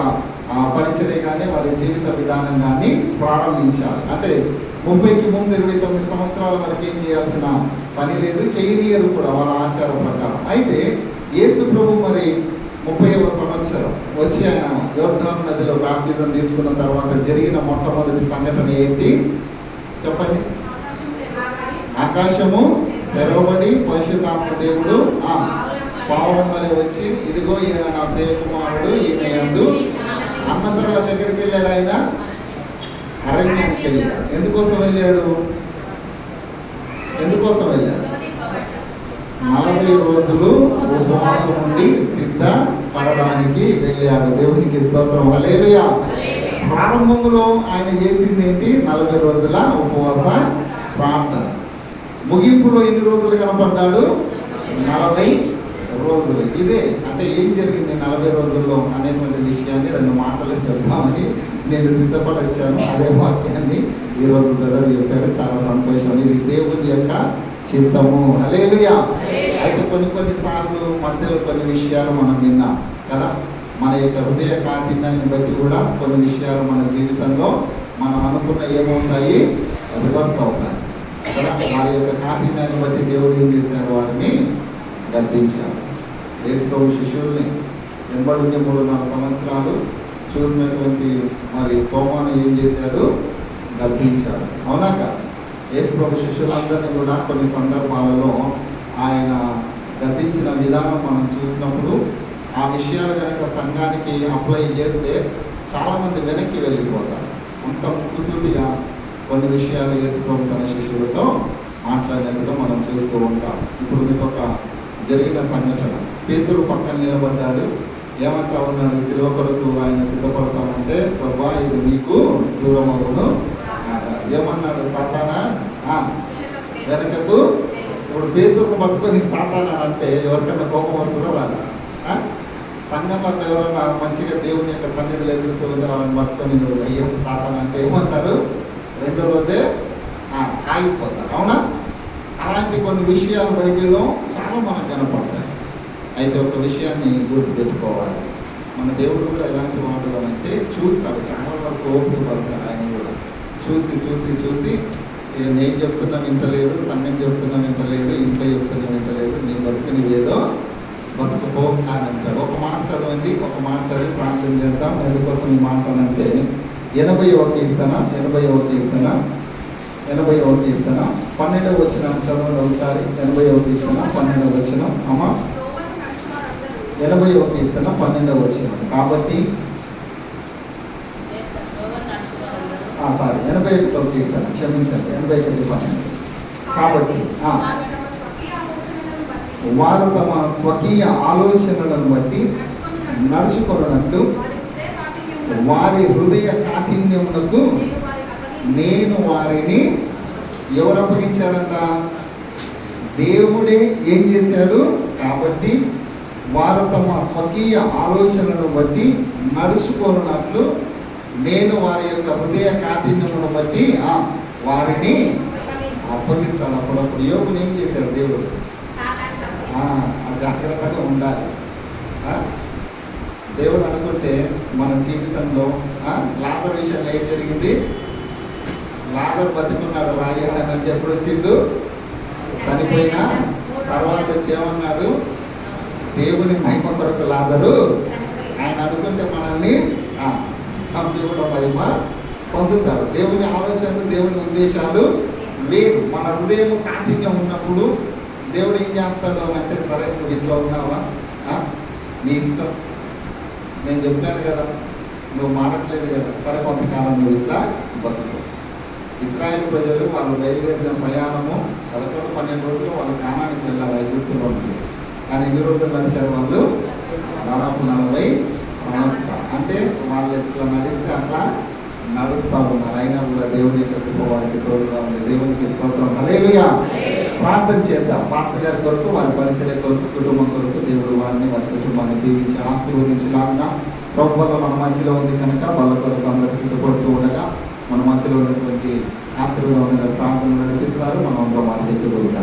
పరిచర్య కానీ వారి జీవిత విధానం కానీ ప్రారంభించాలి. అంటే 30కి ముందు 29 సంవత్సరాల వరకు ఏం చేయాల్సిన పని లేదు, చేయనీయరు కూడా వాళ్ళ ఆచార ప్రకారం. అయితే యేసు ప్రభు మరి 30వ సంవత్సరం వచ్చి ఆయన యోర్దాను నదిలో బాప్తిజం తీసుకున్న తర్వాత జరిగిన మొట్టమొదటి సంఘటన ఏంటి చెప్పండి? ఆకాశము తెరవబడి పరిశుద్ధాత్మ దేవుడు పావురం వలె వచ్చి ఇదిగో ఈయన నా ప్రియ కుమారుడు ఈయన యందు అన్న తర్వాత ఎక్కడికి వెళ్ళాడు? ఆయన అరణ్యానికి వెళ్ళాడు. ఎందుకోసం వెళ్ళాడు? 40 రోజులు ఉపవాసం ఉండి సిద్ధపడడానికి వెళ్ళాడు. దేవునికి స్తోత్రం. హల్లెలూయా. ప్రారంభంలో ఆయన చేసింది ఏంటి? 40 రోజుల ఉపవాస ప్రార్థన. ముగింపులో ఎన్ని రోజులు కనపడ్డాడు? 40 రోజులు. ఇదే అంటే ఏం జరిగింది 40 రోజుల్లో అనేటువంటి విషయాన్ని 2 మాటలు చెప్తామని నేను సిద్ధపడి వచ్చాను. అదే వాక్యాన్ని ఈరోజు బ్రదర్ చెప్పాడు. చాలా సంతోషం. ఇది దేవుని యొక్క చిత్తము. హల్లెలూయా. అయితే కొన్ని సార్లు మధ్యలో కొన్ని విషయాలు మనం విన్నాం కదా. మన యొక్క హృదయ కాఠిన్యాన్ని బట్టి కూడా కొన్ని విషయాలు మన జీవితంలో మనం అనుకున్న ఏమవుతాయి, రివర్స్ అవుతాయి కదా. వారి యొక్క కాఠిన్యాన్ని బట్టి దేవుడు ఏం చేశాడు? వారిని గద్దించాడు. యేసు ప్రభు శిష్యుల్ని వెంబడి 3.5 సంవత్సరాలు చూసినటువంటి మరి తోమాను ఏం చేశాడు? గద్దించాడు. అవునాక యేసు ప్రభు శిష్యులందరినీ కూడా కొన్ని సందర్భాలలో ఆయన గద్దించిన విధానం మనం చూసినప్పుడు ఆ విషయాలు కనుక సంఘానికి అప్లై చేస్తే చాలామంది వెనక్కి వెళ్ళిపోతారు. అంత ముక్కుసూటిగా కొన్ని విషయాలు యేసు ప్రభు తన శిష్యులతో మాట్లాడినట్టుగా మనం చూస్తూ ఉంటాం. ఇప్పుడు మీకు ఒక జరిగిన సంఘటన. పేతురు పక్కన నిలబడ్డాడు. ఏమంటా ఉన్నాడు? శిలువ కొరకు ఆయన సిద్ధపడతానంటే ప్రభా ఇది నీకు దూరం అవును. ఏమన్నాడు? సాతానా వెనకకు. ఇప్పుడు పేతురుకు పట్టుకొని సాతానా అంటే ఎవరికైనా కోపం వస్తుందో రాదా? సంఘం పట్ల ఎవరైనా మంచిగా దేవుని యొక్క సన్నిధిలో ఎదుర్కొని వాళ్ళని పట్టుకొని నువ్వు అయ్యం సాతానా అంటే ఏమంటారు? 2వ రోజే ఆగిపోతారు. అవునా? అలాంటి కొన్ని విషయాలు బైబిల్లో చాలా మనకు కనపడతాయి. అయితే ఒక విషయాన్ని గుర్తుపెట్టుకోవాలి. మన దేవుడు కూడా ఎలాంటి వాడు అంటే చూస్తాడు. చాలా వరకు ఓపిక పడతాడు. ఆయన కూడా చూసి నేను చెప్తున్నా వింటలేదు, సంఘం చెప్తున్నా వింటలేదు, ఇంట్లో చెప్తున్నా వింటలేదు, నీ బతుకు నీవేదో బతుకుపో అని అంటాడు. ఒక మాట చదవండి, ఒక మాట చదివి ప్రార్థన చేద్దాం. ఎందుకోసం ఈ మాట అంటే 80వ కీర్తన 12వ వచనం చదవండి ఒకసారి. 80వ కీర్తన 12వ వచనం. అమ్మా 80వ కీర్తన 12వ వచనం. కాబట్టి 81వ కీర్తన క్షమించండి 81:12. కాబట్టి వారు తమ స్వకీయ ఆలోచనలను బట్టి నడుచుకొనున్నట్లు వారి హృదయ కాఠిన్యమునకు నేను వారిని ఎవరు అప్పగించారంట? దేవుడే ఏం చేశాడు? కాబట్టి వారు తమ స్వకీయ ఆలోచనను బట్టి నడుచుకొనున్నట్లు నేను వారి యొక్క హృదయ కాఠిన్యమును బట్టి వారిని అప్పగిస్తాను. అప్పుడప్పుడు యోగుని ఏం చేశారు దేవుడు? జాగ్రత్తగా ఉండాలి. దేవుడు అనుకుంటే మన జీవితంలో లాజరు విషయంలో ఏం జరిగింది? లాజరు బతుకున్నాడు రాయాలంటే ఎప్పుడు వచ్చిండు? చనిపోయినా తర్వాత వచ్చి ఏమన్నాడు? దేవుని మహిమ కొరకు లాజరు ఆయన అనుకుంటే మనల్ని చంపి కూడా మహిమ పొందుతాడు. దేవుని ఆలోచనలు, దేవుని ఉద్దేశాలు వేరు. మన హృదయం కాఠిన్యం ఉన్నప్పుడు దేవుడు ఏం చేస్తాడు అని అంటే, సరే నువ్వు ఇంట్లో ఉన్నావా, నీ ఇష్టం, నేను చెప్పాను కదా, నువ్వు మారట్లేదు కదా, సరే కొంతకాలం నువ్వు ఇట్లా బతుకు. ఇశ్రాయేలు ప్రజలు వాళ్ళు బయలుదేరిన ప్రయాణము 11-12 రోజులు వాళ్ళు కానానికి వెళ్ళాలి ఐగుప్తులో ఉంది. కానీ ఎన్ని రోజులు నడిచారు వాళ్ళు? దాదాపు 40 సంవత్సరాలు. అంటే వాళ్ళు ఇట్లా నడిస్తే అట్లా నడుస్తూ ఉన్నారు. అయినా కూడా దేవుని యొక్క కృప వారికి తోడుగా ఉంది. దేవునికి స్తోత్రం. హల్లెలూయా. ప్రార్థన చేద్దాం. పాస్టర్ గారి కొరకు, వారి పరిచర్య కొరకు, కుటుంబం కొరకు దేవుడు వారిని, వారి కుటుంబాన్ని దీవించి ఆశీర్వదించలాగా ప్రభుత్వం మన మధ్యలో ఉంది కనుక వాళ్ళ కొరకు అందరూ సిద్ధపడుతూ ఉండగా మన మధ్యలో ఉన్నటువంటి ఆశీర్వాదం ప్రార్థనలు నడిపిస్తారు. మనం అందరం వారి దగ్గర